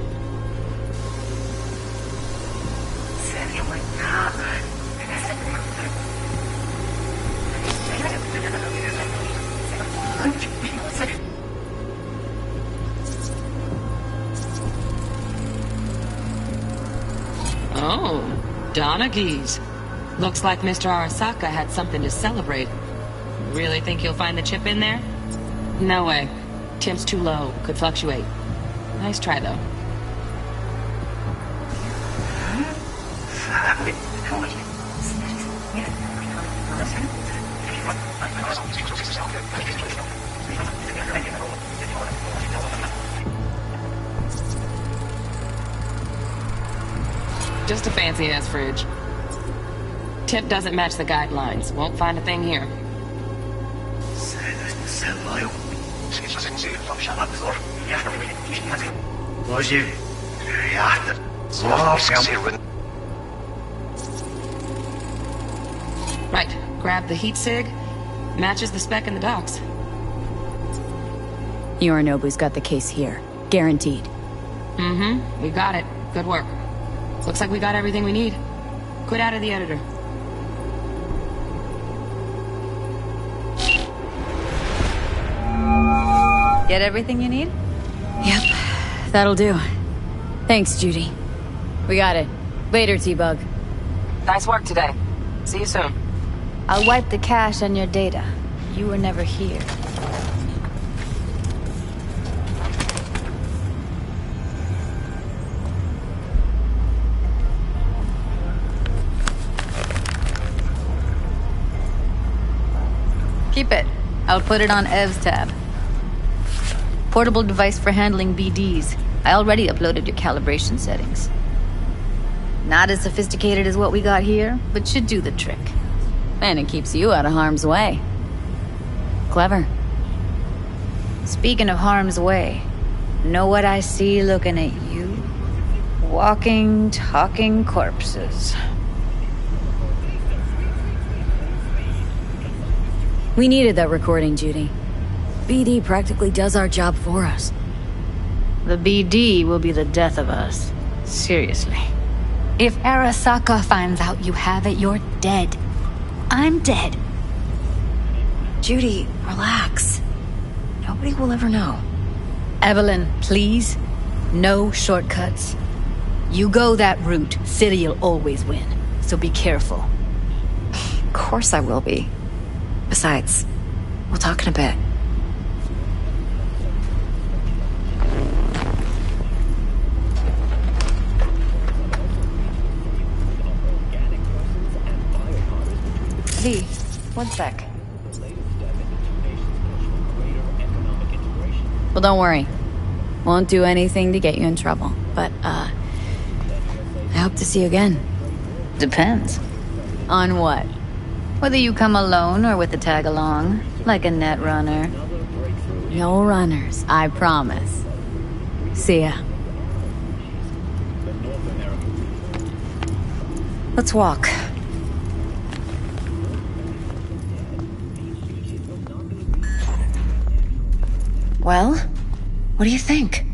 Oh, Donaghys. Looks like Mr. Arasaka had something to celebrate. Really think you'll find the chip in there? No way. Temp's too low. Could fluctuate. Nice try, though. Just a fancy-ass fridge. Temp doesn't match the guidelines. Won't find a thing here. Right. Grab the heat sig. Matches the spec in the docs. Yorinobu's got the case here. Guaranteed. Mm-hmm. We got it. Good work. Looks like we got everything we need. Quit out of the editor. Get everything you need? Yep. That'll do. Thanks, Judy. We got it. Later, T-Bug. Nice work today. See you soon. I'll wipe the cache on your data. You were never here. Keep it. I'll put it on Ev's tab. Portable device for handling BDs. I already uploaded your calibration settings. Not as sophisticated as what we got here, but should do the trick. And it keeps you out of harm's way. Clever. Speaking of harm's way, know what I see looking at you? Walking, talking corpses. We needed that recording, Judy. BD practically does our job for us. The BD will be the death of us. Seriously. If Arasaka finds out you have it, you're dead. I'm dead. Judy, relax. Nobody will ever know. Evelyn, please. No shortcuts. You go that route, City'll always win. So be careful. Of course I will be. Besides, we'll talk in a bit. V, one sec. Well, don't worry. Won't do anything to get you in trouble. But, I hope to see you again. Depends. On what? Whether you come alone or with the tag along, like a net runner. No runners, I promise. See ya. Let's walk. Well, what do you think?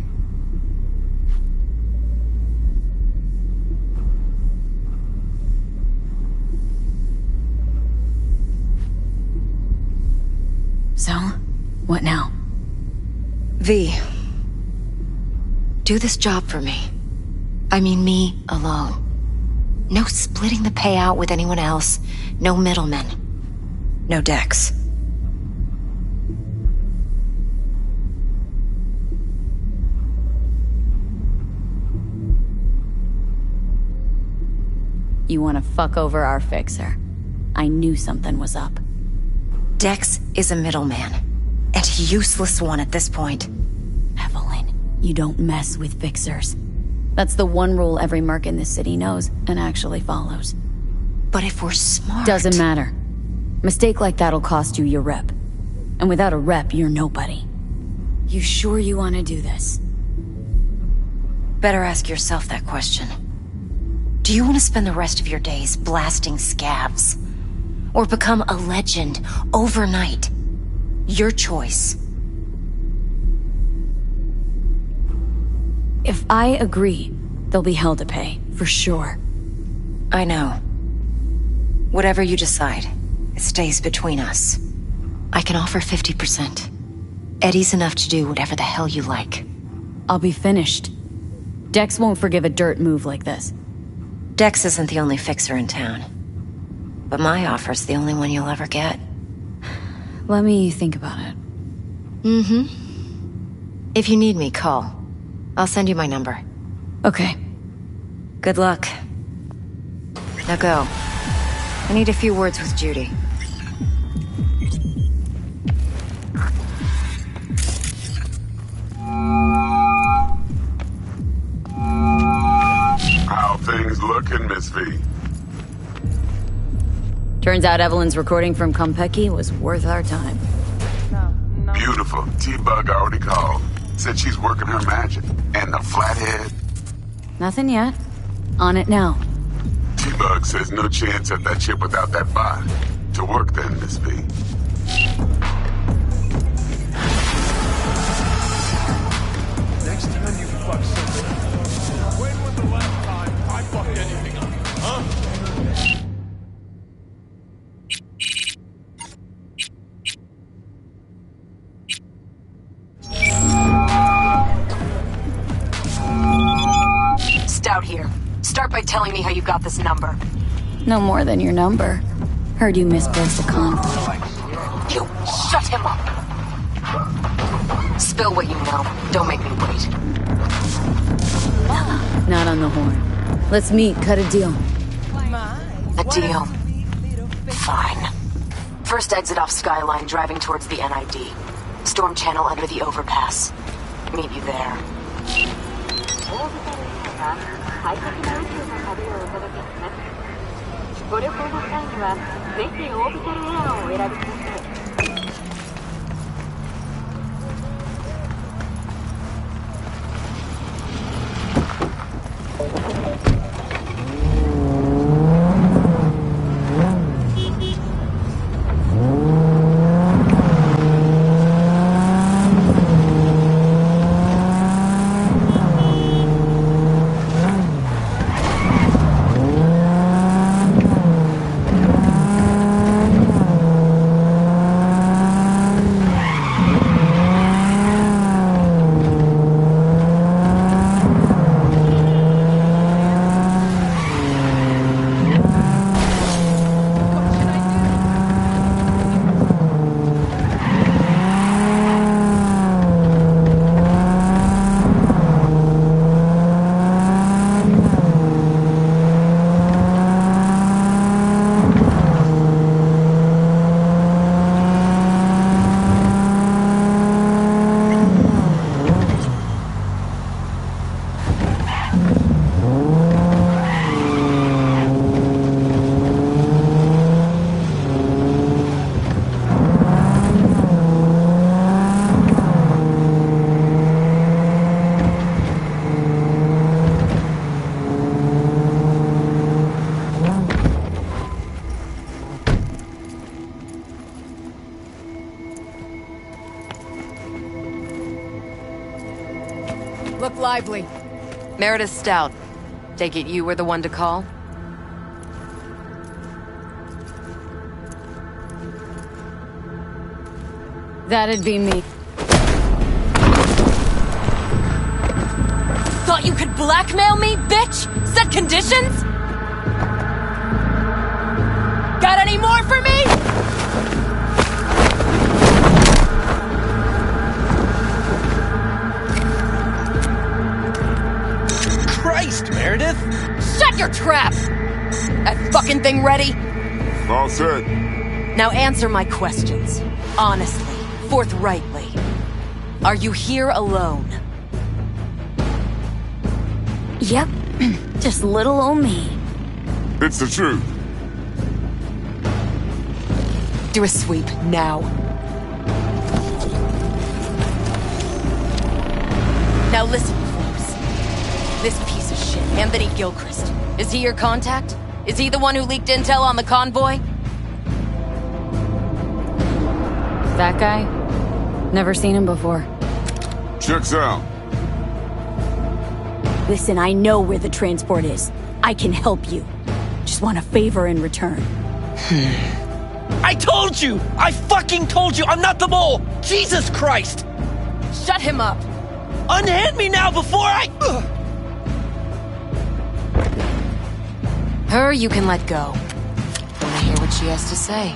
So, what now? V, do this job for me. I mean me alone. No splitting the payout with anyone else. No middlemen. No Dex. You want to fuck over our fixer. I knew something was up. Dex is a middleman, and useless one at this point. Evelyn, you don't mess with fixers. That's the one rule every merc in this city knows and actually follows. But if we're smart... Doesn't matter. Mistake like that'll cost you your rep. And without a rep, you're nobody. You sure you want to do this? Better ask yourself that question. Do you want to spend the rest of your days blasting scabs? Or become a legend overnight? Your choice. If I agree, there'll be hell to pay, for sure. I know. Whatever you decide, it stays between us. I can offer 50%. Eddie's enough to do whatever the hell you like. I'll be finished. Dex won't forgive a dirt move like this. Dex isn't the only fixer in town. But my offer's the only one you'll ever get. Let me think about it. Mm-hmm. If you need me, call. I'll send you my number. Okay. Good luck. Now go. I need a few words with Judy. How things looking, Miss V? Turns out Evelyn's recording from Konpeki was worth our time. Beautiful. T-Bug already called. Said she's working her magic. And the flathead? Nothing yet. On it now. T-Bug says no chance at that ship without that bot. To work then, Miss V. Next time you fuck something, when was the last time I fucked anything up, huh? Stout here. Start by telling me how you got this number. No more than your number. Heard you misplaced a convoy. You shut him up. Spill what you know. Don't make me wait. Not on the horn. Let's meet, cut a deal. A deal. Fine. First exit off Skyline, driving towards the NID. Storm channel under the overpass. Meet you there. Look lively. Meredith Stout. Take it you were the one to call? That'd be me. Thought you could blackmail me, bitch? Set conditions? Got any more for me? Christ, Meredith! Shut your trap! That fucking thing ready? All set. Now answer my questions. Honestly, forthrightly. Are you here alone? Yep. Just little old me. It's the truth. Do a sweep, now. Now listen, folks. This piece of shit, Anthony Gilchrist. Is he your contact? Is he the one who leaked intel on the convoy? That guy? Never seen him before. Checks out. Listen, I know where the transport is. I can help you. Just want a favor in return. I told you! I fucking told you! I'm not the mole! Jesus Christ! Shut him up! Unhand me now before I... Her you can let go. Wanna hear what she has to say?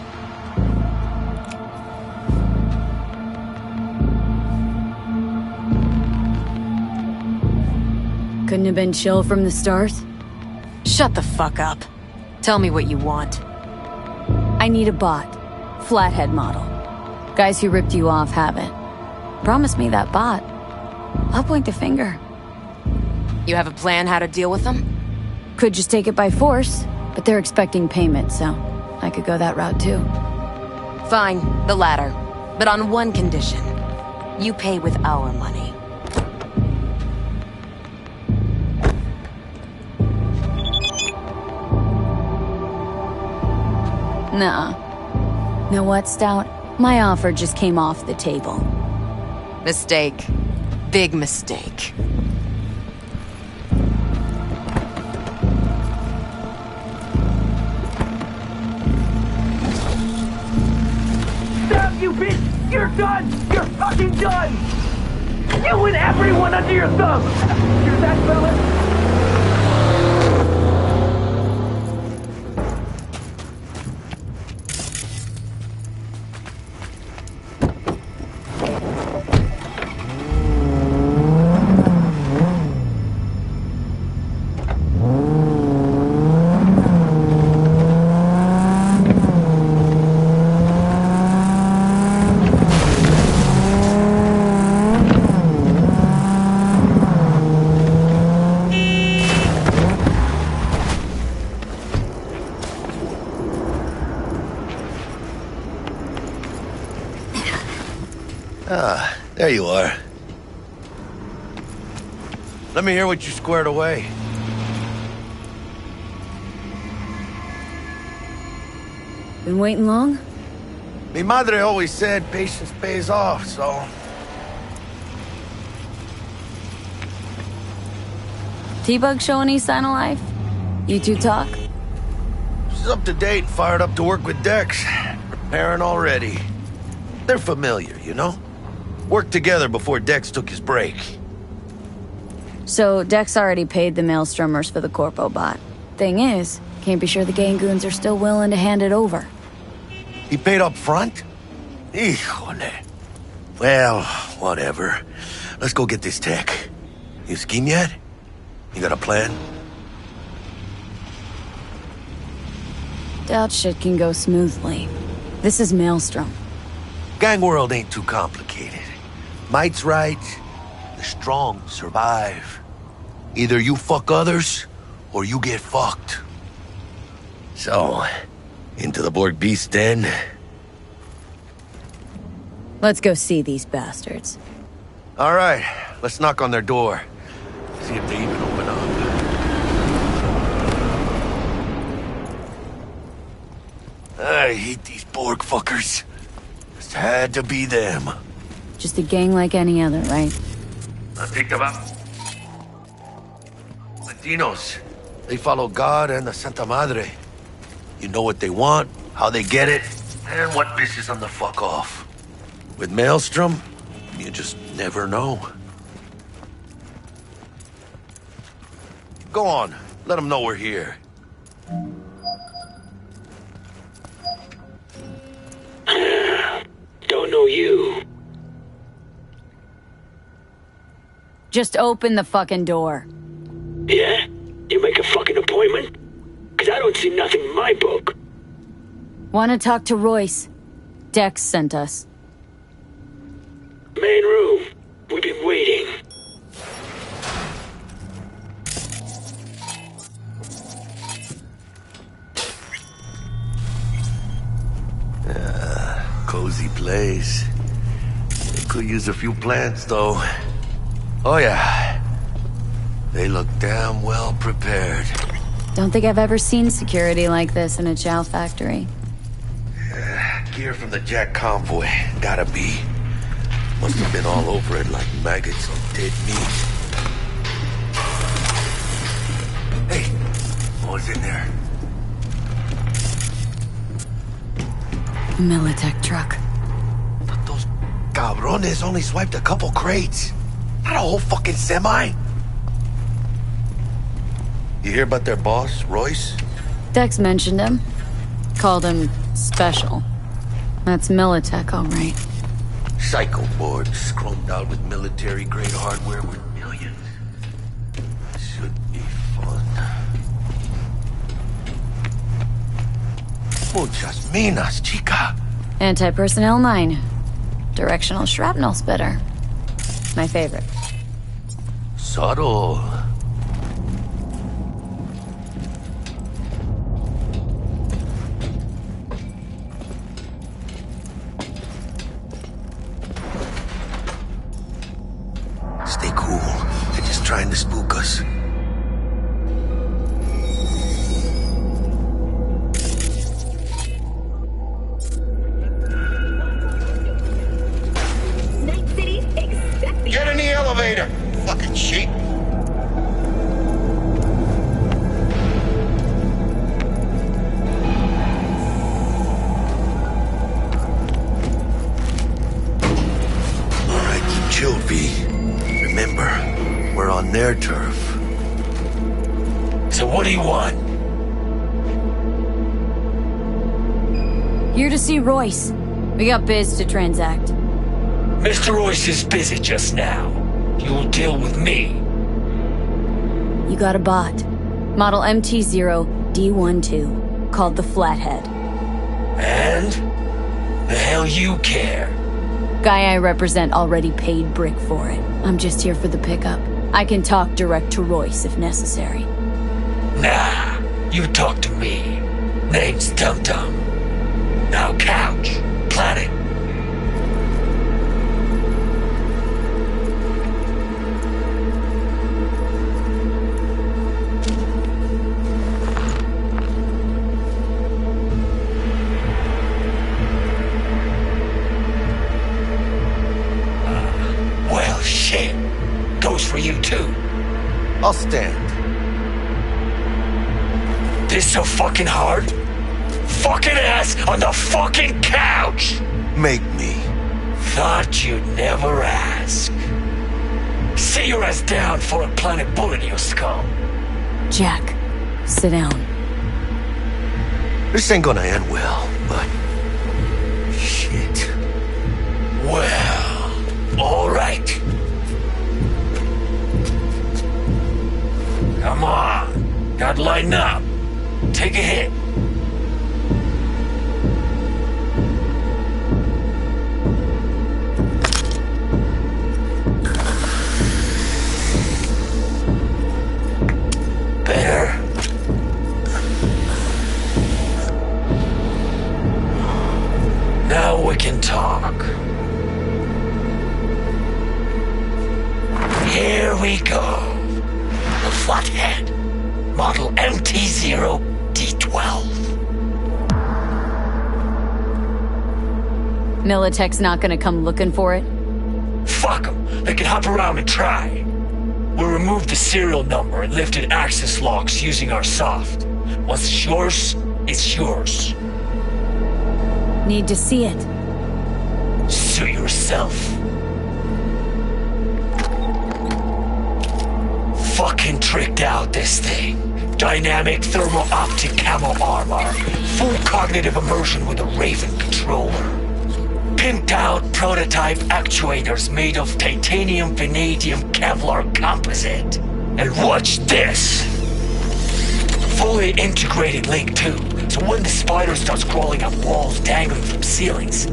Couldn't have been chill from the start? Shut the fuck up. Tell me what you want. I need a bot. Flathead model. Guys who ripped you off have it. Promise me that bot. I'll point the finger. You have a plan how to deal with them? Could just take it by force, but they're expecting payment, so I could go that route too. Fine, the latter. But on one condition. You pay with our money. Nuh-uh. Know what, Stout? My offer just came off the table. Mistake. Big mistake. Stop, you bitch! You're done! You're fucking done! You and everyone under your thumb! Hear that, fellas? Ah, there you are. Let me hear what you squared away. Been waiting long? Mi madre always said patience pays off, so... T-Bug show any sign of life? You two talk? She's up to date, fired up to work with Dex. Preparing already. They're familiar, you know? Worked together before Dex took his break. So, Dex already paid the Maelstromers for the Corpo bot. Thing is, can't be sure the gang goons are still willing to hand it over. He paid up front? Híjole. Well, whatever. Let's go get this tech. You scheme yet? You got a plan? Doubt shit can go smoothly. This is Maelstrom. Gang world ain't too complicated. Might's right. The strong survive. Either you fuck others, or you get fucked. So, into the Borg Beast Den? Let's go see these bastards. All right, let's knock on their door. See if they even open up. I hate these Borg fuckers. Just had to be them. Just a gang like any other, right? I think about Latinos. They follow God and the Santa Madre. You know what they want, how they get it, and what pisses them the fuck off. With Maelstrom, you just never know. Go on, let them know we're here. Don't know you. Just open the fucking door. Yeah? You make a fucking appointment? Cause I don't see nothing in my book. Wanna talk to Royce? Dex sent us. Main room. We've been waiting. Cozy place. They could use a few plants, though. Oh, yeah. They look damn well prepared. Don't think I've ever seen security like this in a chow factory. Gear from the Jack convoy. Gotta be. Must have been all over it like maggots on dead meat. Hey, what was in there? A Militech truck. But those cabrones only swiped a couple crates. Not a whole fucking semi. You hear about their boss, Royce? Dex mentioned him. Called him special. That's Militech, all right. Psycho board, chromed out with military-grade hardware worth millions. Should be fun. Muchas minas, chica. Anti-personnel mine. Directional shrapnel spitter. My favorite. Subtle. Stay cool. They're just trying to spook us. Get in the elevator, fucking sheep. All right, keep chill, V. Remember, we're on their turf. So what do you want? Here to see Royce. We got biz to transact. Mr. Royce is busy just now. You'll deal with me. You got a bot. Model MT0D12, called the Flathead. And? The hell you care? Guy I represent already paid Brick for it. I'm just here for the pickup. I can talk direct to Royce if necessary. Nah, you talk to me. Name's Dum Dum. Now couch, planet. Well, shit. Goes for you too. I'll stand. This so fucking hard? Fucking ass on the fucking couch! Make me. Thought you'd never ask. Sit your ass down for a planet bullet in your skull. Jack, sit down. This ain't gonna end well, but... shit. Well, alright. Come on. Gotta lighten up. Take a hit. Better. Now we can talk. Here we go. The Flathead. Model MT0D12. Militech's not gonna come looking for it? Fuck them. They can hop around and try. We'll remove the serial number and lifted access locks using our soft. Once it's yours. Need to see it. Suit yourself. Fucking tricked out, this thing. Dynamic thermo-optic camo armor. Full cognitive immersion with a Raven controller. Pimped out prototype actuators made of titanium, vanadium, Kevlar composite. And watch this. Fully integrated link too, so when the spider starts crawling up walls dangling from ceilings.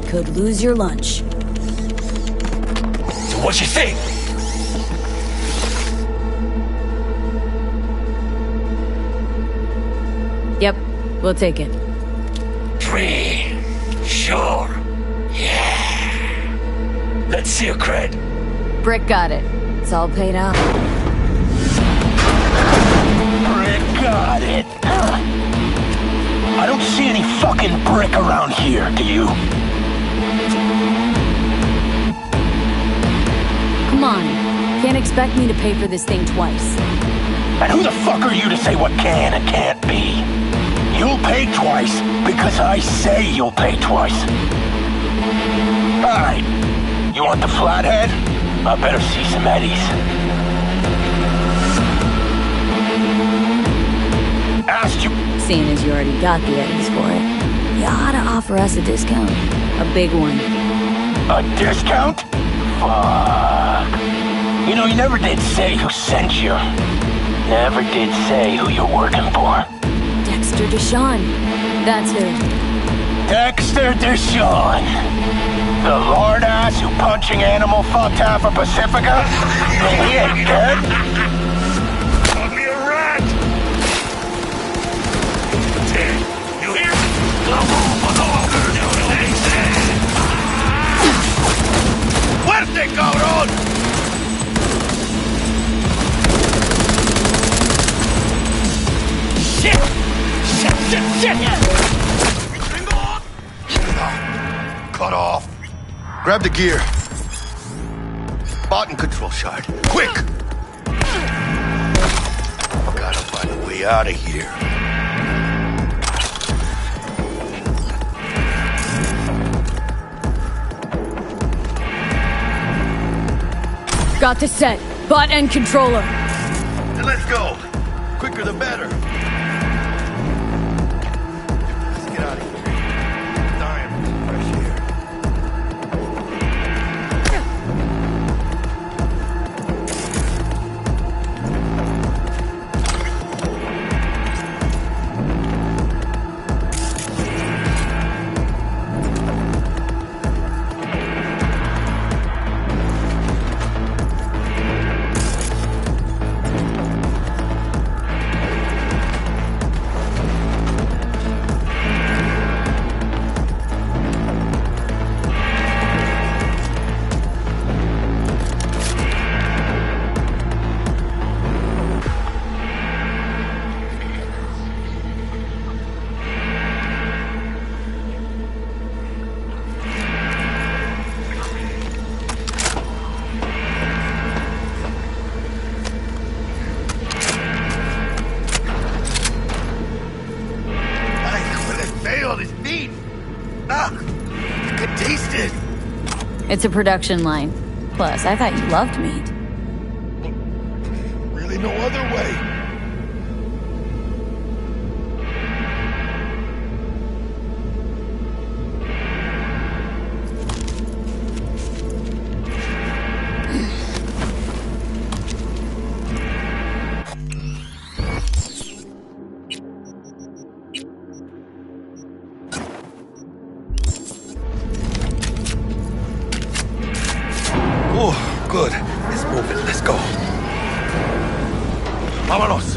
could lose your lunch. So what you think? Yep, we'll take it. Free. Sure. Yeah. Let's see your cred. Brick got it. It's all paid out. Brick got it. I don't see any fucking brick around here, do you? Come on. Can't expect me to pay for this thing twice. And who the fuck are you to say what can and can't be? You'll pay twice because I say you'll pay twice. Alright. You want the flathead? I better see some eddies. Asked you. Seeing as you already got the eddies for it, you ought to offer us a discount. A big one. A discount? Fuck. You know, you never did say who sent you. Never did say who you're working for. Dexter Deshawn. That's who. Dexter Deshawn. The lord ass who punching animal fucked half of Pacifica? He ain't dead. Call me a rat! You hear? Fuerte, cabrón! Shit! Shit! Cut off. Grab the gear. Bot and control shard. Quick! Gotta find a way out of here. Got the set. Bot and controller. Then let's go. Quicker the better. Let's get out of here. I'm dying for some fresh air. It's a production line. Plus, I thought you loved meat. Really no other way. Oh, good. Let's move it. Let's go. Vámonos.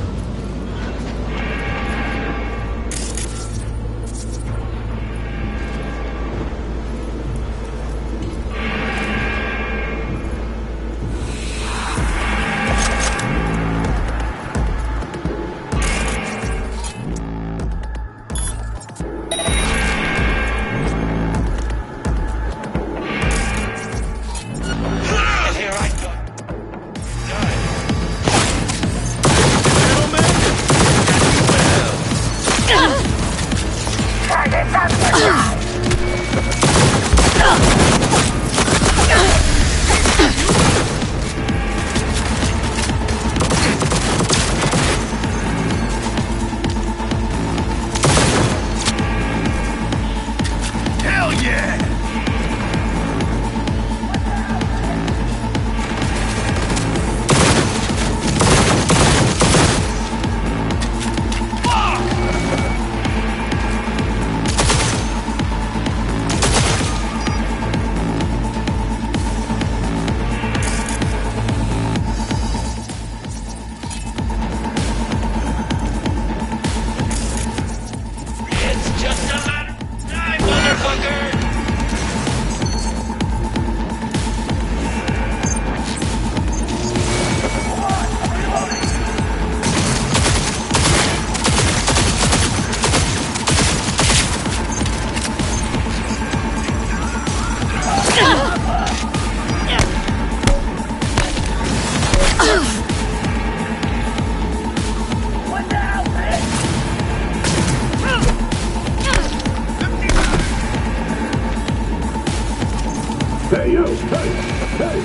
Hey, you! Hey! Hey!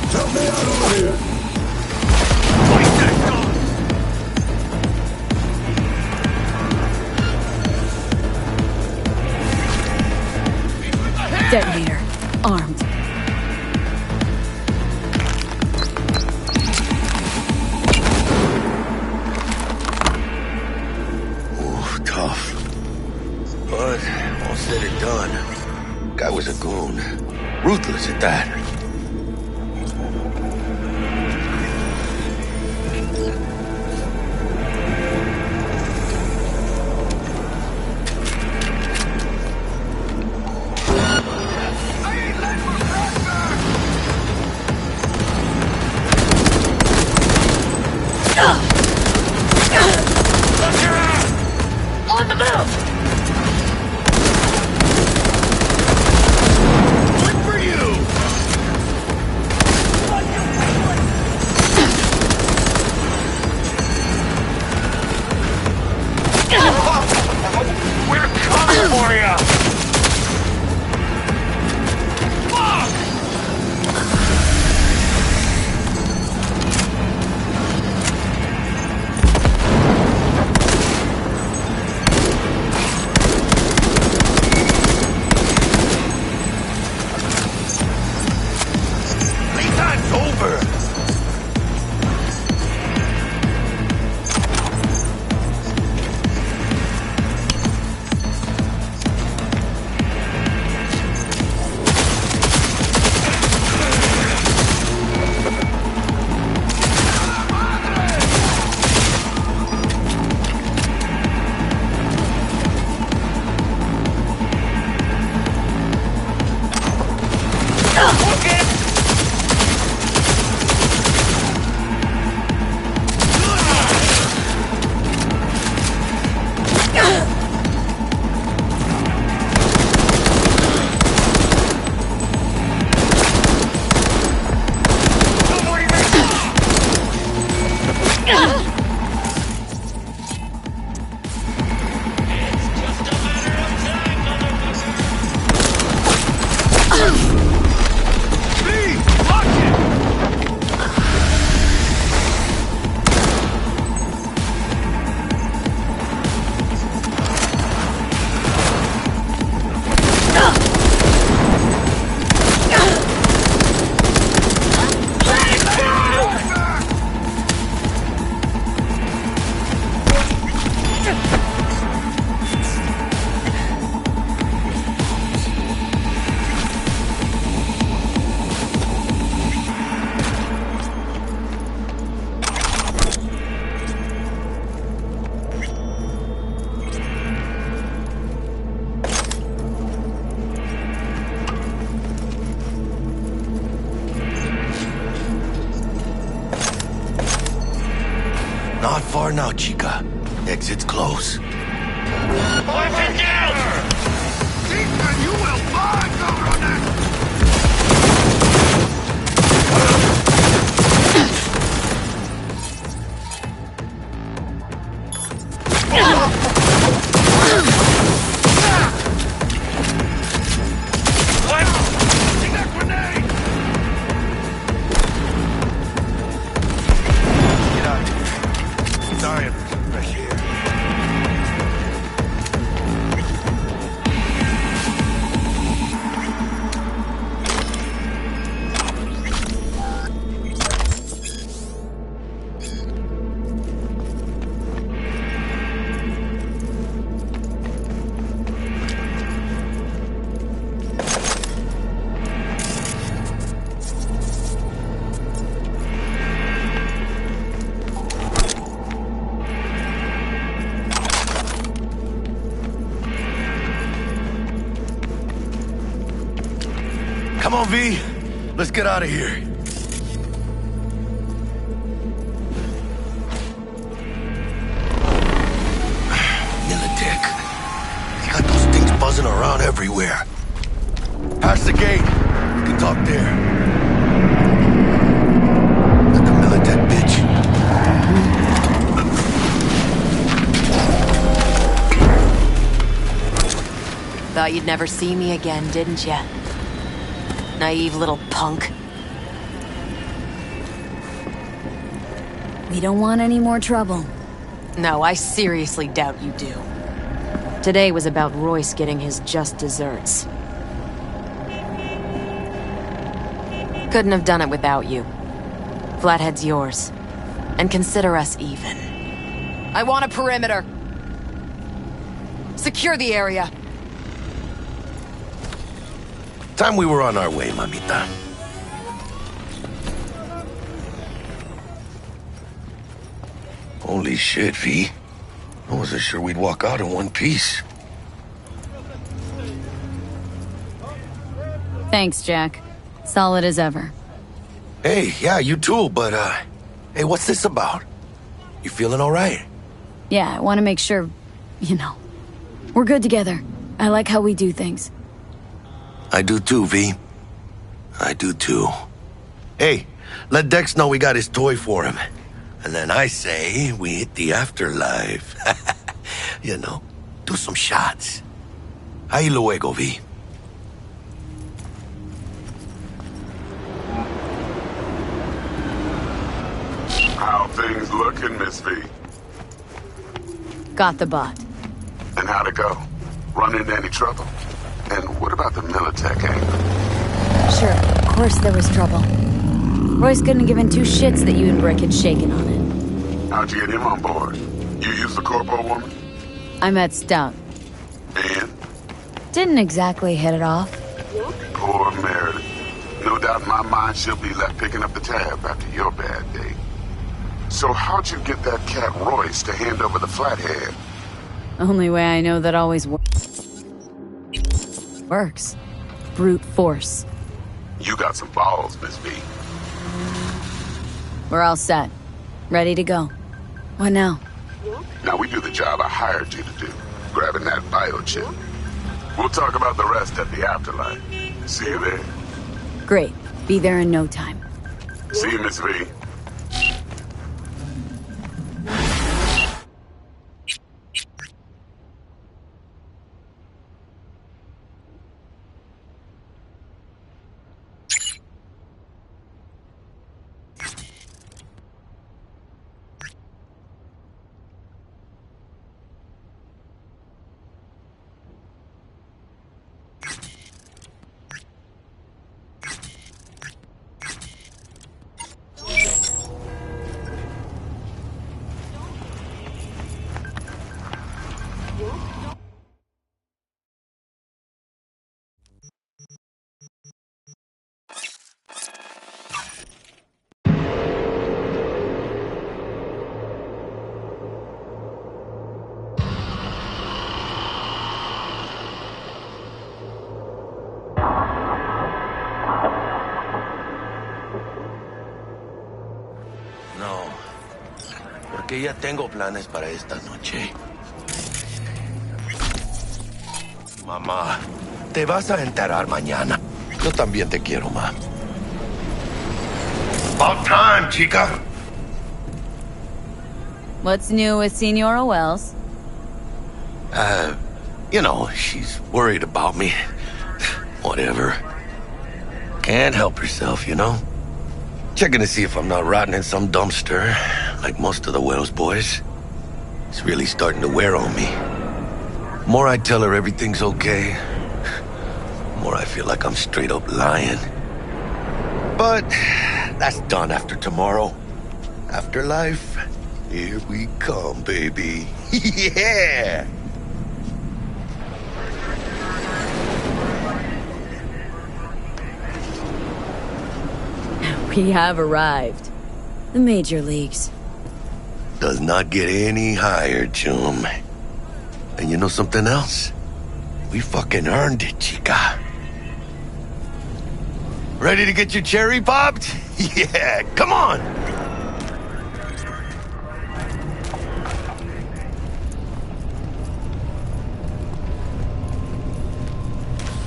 Help me out over here! Fight that gun! Detonator. Armed. Ooh, tough. But all said and done, guy was a goon. Ruthless at that. On the move! Good for you! We're coming for you! Fuck! Playtime's over! Not far now, Chica. Exit's close. Weapon down! Chica, you will find Coronet! Take that grenade! Get out of here. Sorry for some fresh air. Come on, V. Let's get out of here. Militech. They got those things buzzing around everywhere. Past the gate. We can talk there. Let the Militech Thought you'd never see me again, didn't ya? Naive little punk. We don't want any more trouble. No, I seriously doubt you do. Today was about Royce getting his just desserts. Couldn't have done it without you. Flathead's yours. And consider us even. I want a perimeter. Secure the area. Time we were on our way, mamita. Holy shit, V. I wasn't sure we'd walk out in one piece. Thanks, Jack. Solid as ever. Hey, yeah, you too, but, hey, what's this about? You feeling all right? Yeah, I want to make sure, we're good together. I like how we do things. I do too, V. I do too. Hey, let Dex know we got his toy for him. And then I say we hit the afterlife. Do some shots. Ahí luego, V. How things looking, Miss V? Got the bot. And how'd it go? Run into any trouble? And what about the Militech angle? Sure, of course there was trouble. Royce couldn't have given two shits that you and Brick had shaken on it. How'd you get him on board? You used the corpo woman? I met Stout. And? Didn't exactly hit it off. Poor Meredith. No doubt in my mind she'll be left picking up the tab after your bad day. So how'd you get that cat Royce to hand over the Flathead? Only way I know that always works. Brute force. You got some balls, Miss V. We're all set. Ready to go. What now? Now we do the job I hired you to do, grabbing that biochip. We'll talk about the rest at the afterlife. See you there. Great. Be there in no time. See you, Miss V. Que ya tengo planes para esta noche. Mamá, te vas a enterar mañana. Yo también te quiero, ma. About time, chica. What's new with Senora Wells? She's worried about me. Whatever. Can't help herself, Checking to see if I'm not rotting in some dumpster, like most of the Wells boys. It's really starting to wear on me. The more I tell her everything's okay, the more I feel like I'm straight up lying. But that's done after tomorrow. Afterlife, here we come, baby. Yeah! We have arrived. The major leagues. Does not get any higher, chum. And you know something else? We fucking earned it, chica. Ready to get your cherry popped? Yeah, come on!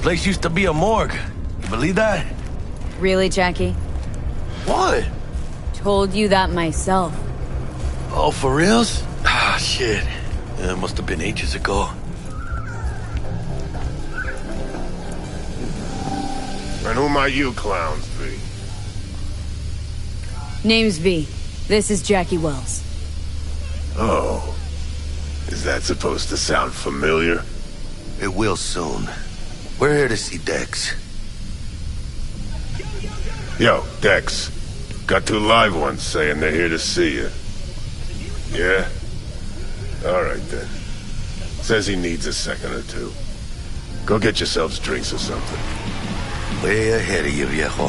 Place used to be a morgue. You believe that? Really, Jackie? What? Told you that myself. Oh, for reals? Ah, shit. Yeah, it must have been ages ago. who might you clowns be? Name's V. This is Jackie Wells. Oh. Is that supposed to sound familiar? It will soon. We're here to see Dex. Yo, Dex. Got 2 live ones saying they're here to see you. Yeah? Alright then. Says he needs a second or 2. Go get yourselves drinks or something. Way ahead of you, viejo.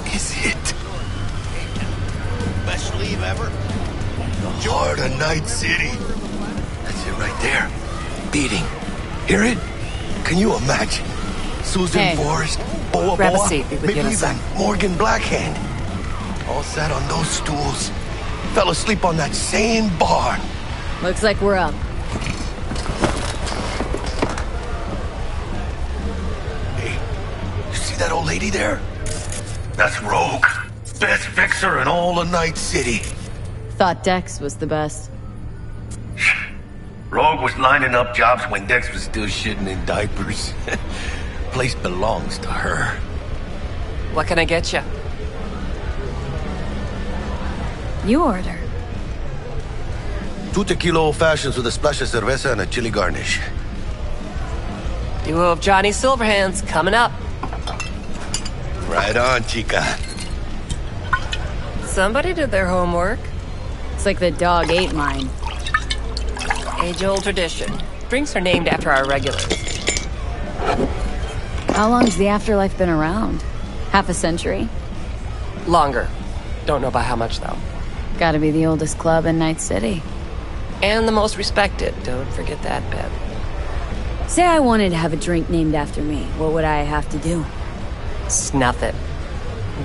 This is it. Best leave ever. The heart of Night City. That's it right there. Beating. Hear it? Can you imagine? Susan Forrest, Boa Grab a Boa, seat, be with maybe you in a even sec. Morgan Blackhand. All sat on those stools. Fell asleep on that same bar. Looks like we're up. Hey, you see that old lady there? That's Rogue. Best fixer in all of Night City. Thought Dex was the best. Rogue was lining up jobs when Dex was still shitting in diapers. Place belongs to her. What can I get you? You order. 2 tequila old fashions with a splash of cerveza and a chili garnish. Duo of Johnny Silverhands coming up. Right on, chica. Somebody did their homework. It's like the dog ate mine. Age-old tradition. Drinks are named after our regulars. How long's the afterlife been around? Half a century? Longer. Don't know by how much, though. Gotta be the oldest club in Night City. And the most respected. Don't forget that bit. Say I wanted to have a drink named after me. What would I have to do? Snuff it.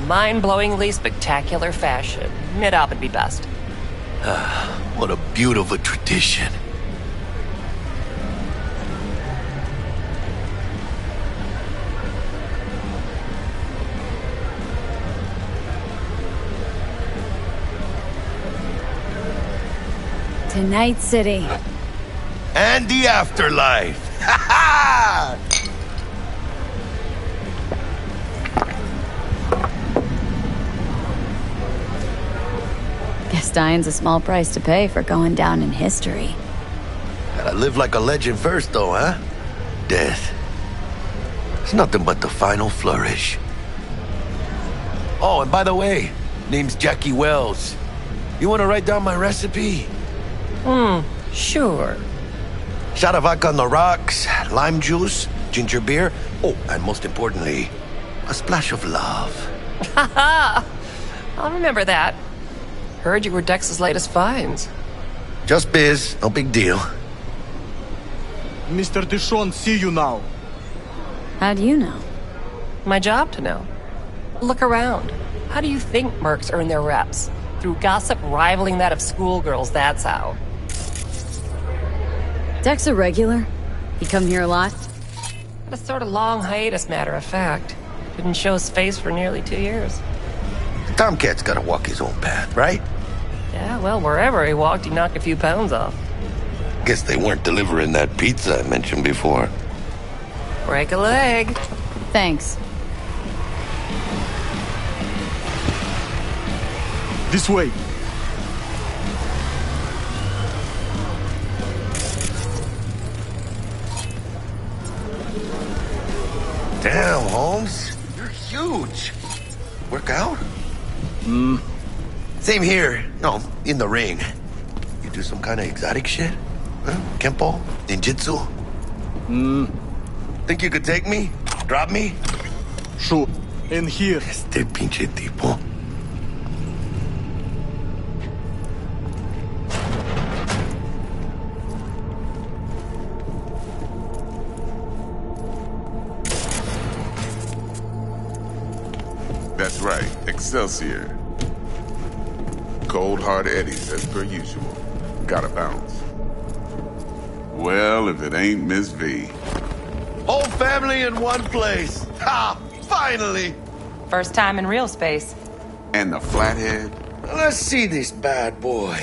Mind-blowingly spectacular fashion. Mid-up would be best. What a beautiful tradition. To Night City. And the afterlife. Ha ha! Guess dying's a small price to pay for going down in history. Gotta live like a legend first, though, huh? Death. It's nothing but the final flourish. Oh, and by the way, name's Jackie Wells. You wanna write down my recipe? Sure. Shot of vodka on the rocks, lime juice, ginger beer. Oh, and most importantly, a splash of love. Haha! I'll remember that. Heard you were Dex's latest finds. Just biz, no big deal. Mr. Dishon, see you now. How do you know? My job to know. Look around. How do you think mercs earn their reps? Through gossip rivaling that of schoolgirls, that's how. Dex a regular? He come here a lot? Had a sort of long hiatus, matter of fact. Didn't show his face for nearly 2 years. Tomcat's gotta walk his own path, right? Yeah, well, wherever he walked, he knocked a few pounds off. Guess they weren't delivering that pizza I mentioned before. Break a leg. Thanks. This way. Damn, Holmes. You're huge. Work out? Same here. No, in the ring. You do some kind of exotic shit? Huh? Kempo? Ninjutsu? Think you could take me? Drop me? Sure. In here. Este pinche tipo. That's right, Excelsior. Cold hard eddies as per usual. Gotta bounce. Well, if it ain't Miss V. Whole family in one place. Ha! Finally! First time in real space. And the flathead? Let's see this bad boy.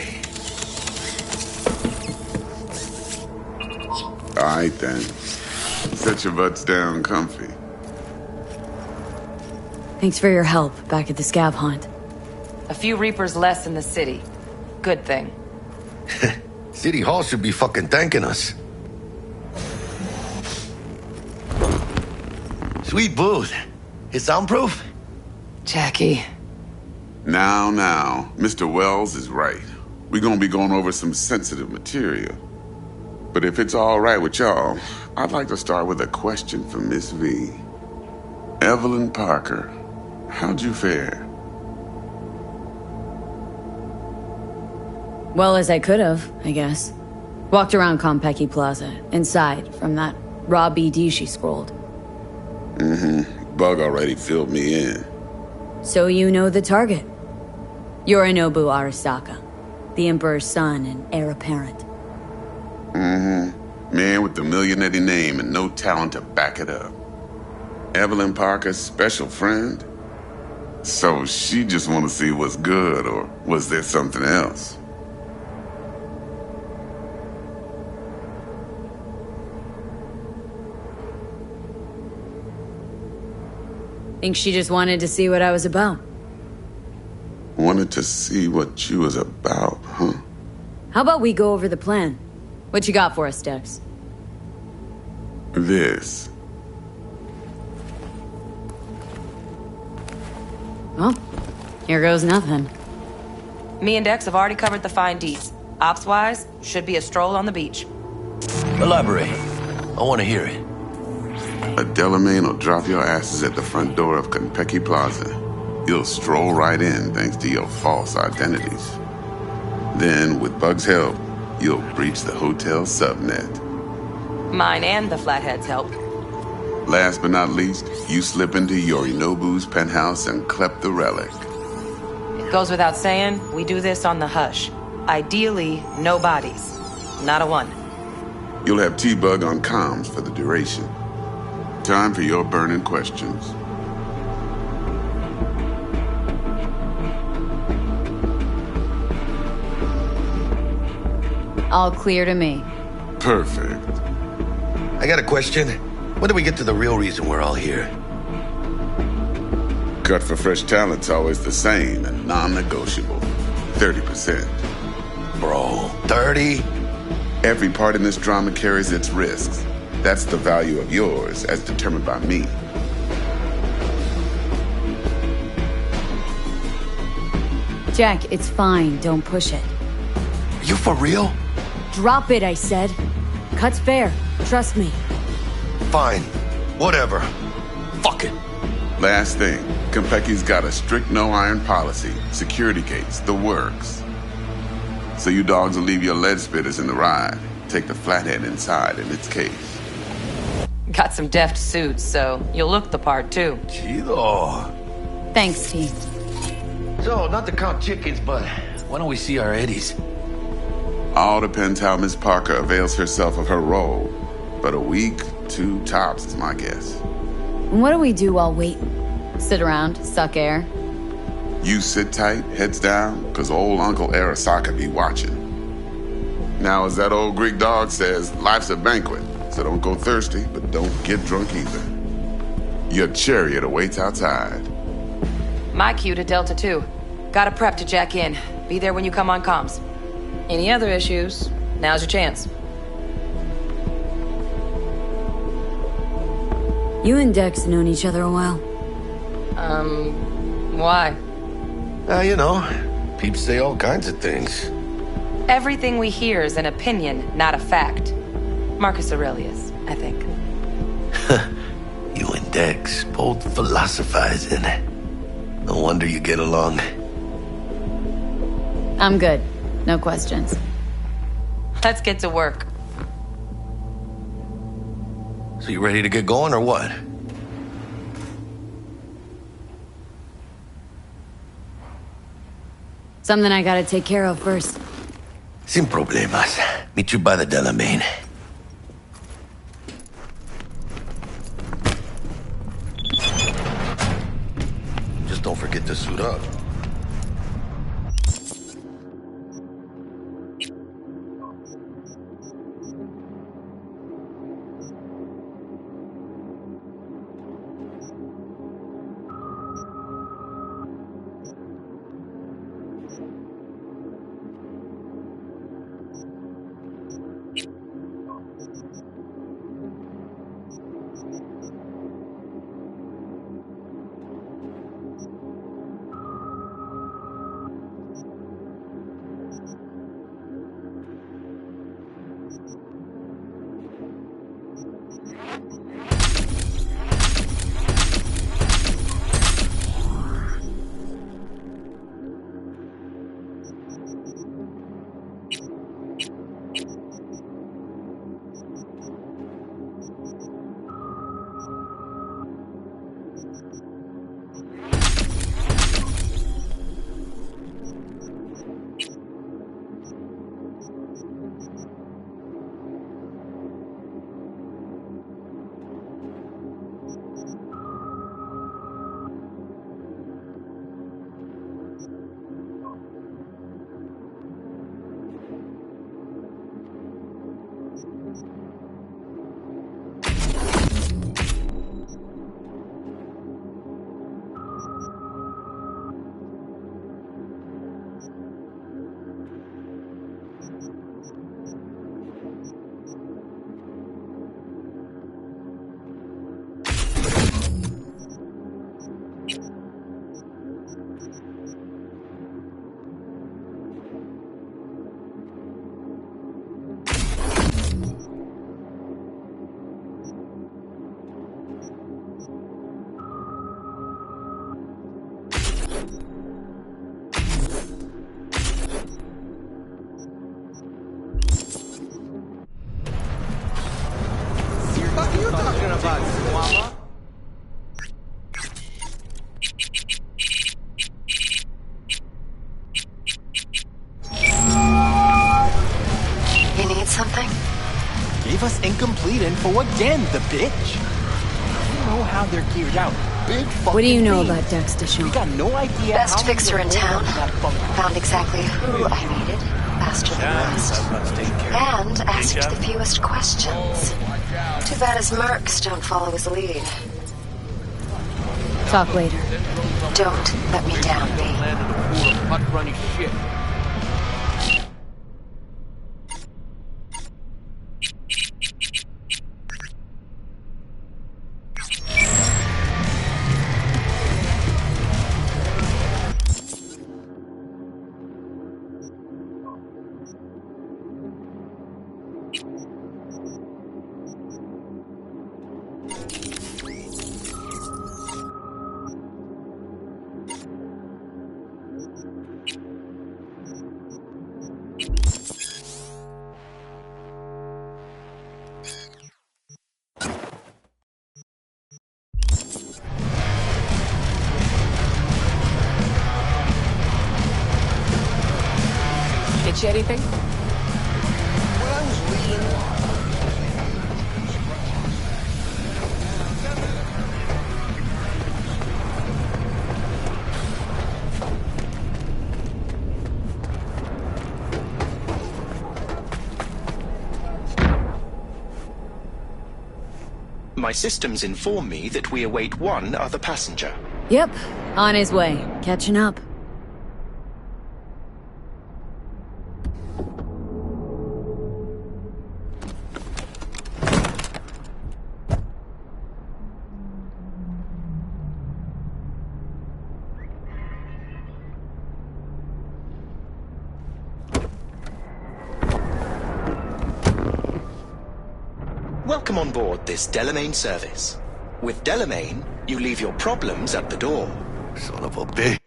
Alright then. Set your butts down comfy. Thanks for your help back at the scav hunt. A few Reapers less in the city. Good thing. City Hall should be fucking thanking us. Sweet booth. It's soundproof? Jackie. Now, Mr. Wells is right. We're gonna be going over some sensitive material. But if it's all right with y'all, I'd like to start with a question for Miss V. Evelyn Parker, how'd you fare? Well as I could have, I guess. Walked around Konpeki Plaza, inside, from that raw BD she scrolled. Bug already filled me in. So you know the target. Yorinobu Arasaka, the Emperor's son and heir apparent. Man with the millionaire name and no talent to back it up. Evelyn Parker's special friend? So she just want to see what's good, or was there something else? Think she just wanted to see what I was about. Wanted to see what you was about, huh? How about we go over the plan? What you got for us, Dex? This. Well, here goes nothing. Me and Dex have already covered the fine deeds. Ops-wise, should be a stroll on the beach. Elaborate. I want to hear it. A Delamain will drop your asses at the front door of Konpeki Plaza. You'll stroll right in thanks to your false identities. Then, with Bug's help, you'll breach the hotel subnet. Mine and the Flatheads help. Last but not least, you slip into Yorinobu's penthouse and clep the relic. It goes without saying, we do this on the hush. Ideally, no bodies. Not a one. You'll have T-Bug on comms for the duration. Time for your burning questions. All clear to me. Perfect. I got a question. When do we get to the real reason we're all here? Cut for fresh talent's always the same and non-negotiable. 30%. Bro, 30? Every part in this drama carries its risks. That's the value of yours, as determined by me. Jack, it's fine. Don't push it. Are you for real? Drop it, I said. Cut's fair. Trust me. Fine. Whatever. Fuck it. Last thing, Konpeki's got a strict no-iron policy. Security gates, the works. So you dogs will leave your lead spitters in the ride. Take the Flathead inside in its case. Got some deft suits, so you'll look the part, too. Chido. Thanks, T. So, not to count chickens, but why don't we see our Eddies? All depends how Miss Parker avails herself of her role. But a week, 2 tops is my guess. What do we do while waiting? Sit around, suck air? You sit tight, heads down, cause old Uncle Arasaka be watching. Now, as that old Greek dog says, life's a banquet. So don't go thirsty, but don't get drunk either. Your chariot awaits outside. My cue to Delta 2. Gotta prep to jack in. Be there when you come on comms. Any other issues, now's your chance. You and Dex known each other a while. Why? You know, peeps say all kinds of things. Everything we hear is an opinion, not a fact. Marcus Aurelius, I think. You and Dex both philosophizing. No wonder you get along. I'm good. No questions. Let's get to work. So you ready to get going or what? Something I gotta take care of first. Sin problemas. Meet you by the Delamain. Just don't forget to suit up. What are you talking about, Mama? You need something? Gave us incomplete info again, the bitch. You know how they're geared out. Big fucking What do you know things. about Dex Deshawn? We got no idea Best how fixer in town. Found exactly who I needed, faster than the rest. And asked the fewest questions. Too bad his mercs don't follow his lead. Talk later. Don't let me down, B. Hot runny shit. Get you anything? When I was leaving... My systems inform me that we await one other passenger. Yep, on his way. Catching up. Welcome on board this Delamain service. With Delamain, you leave your problems at the door. Son of a bitch.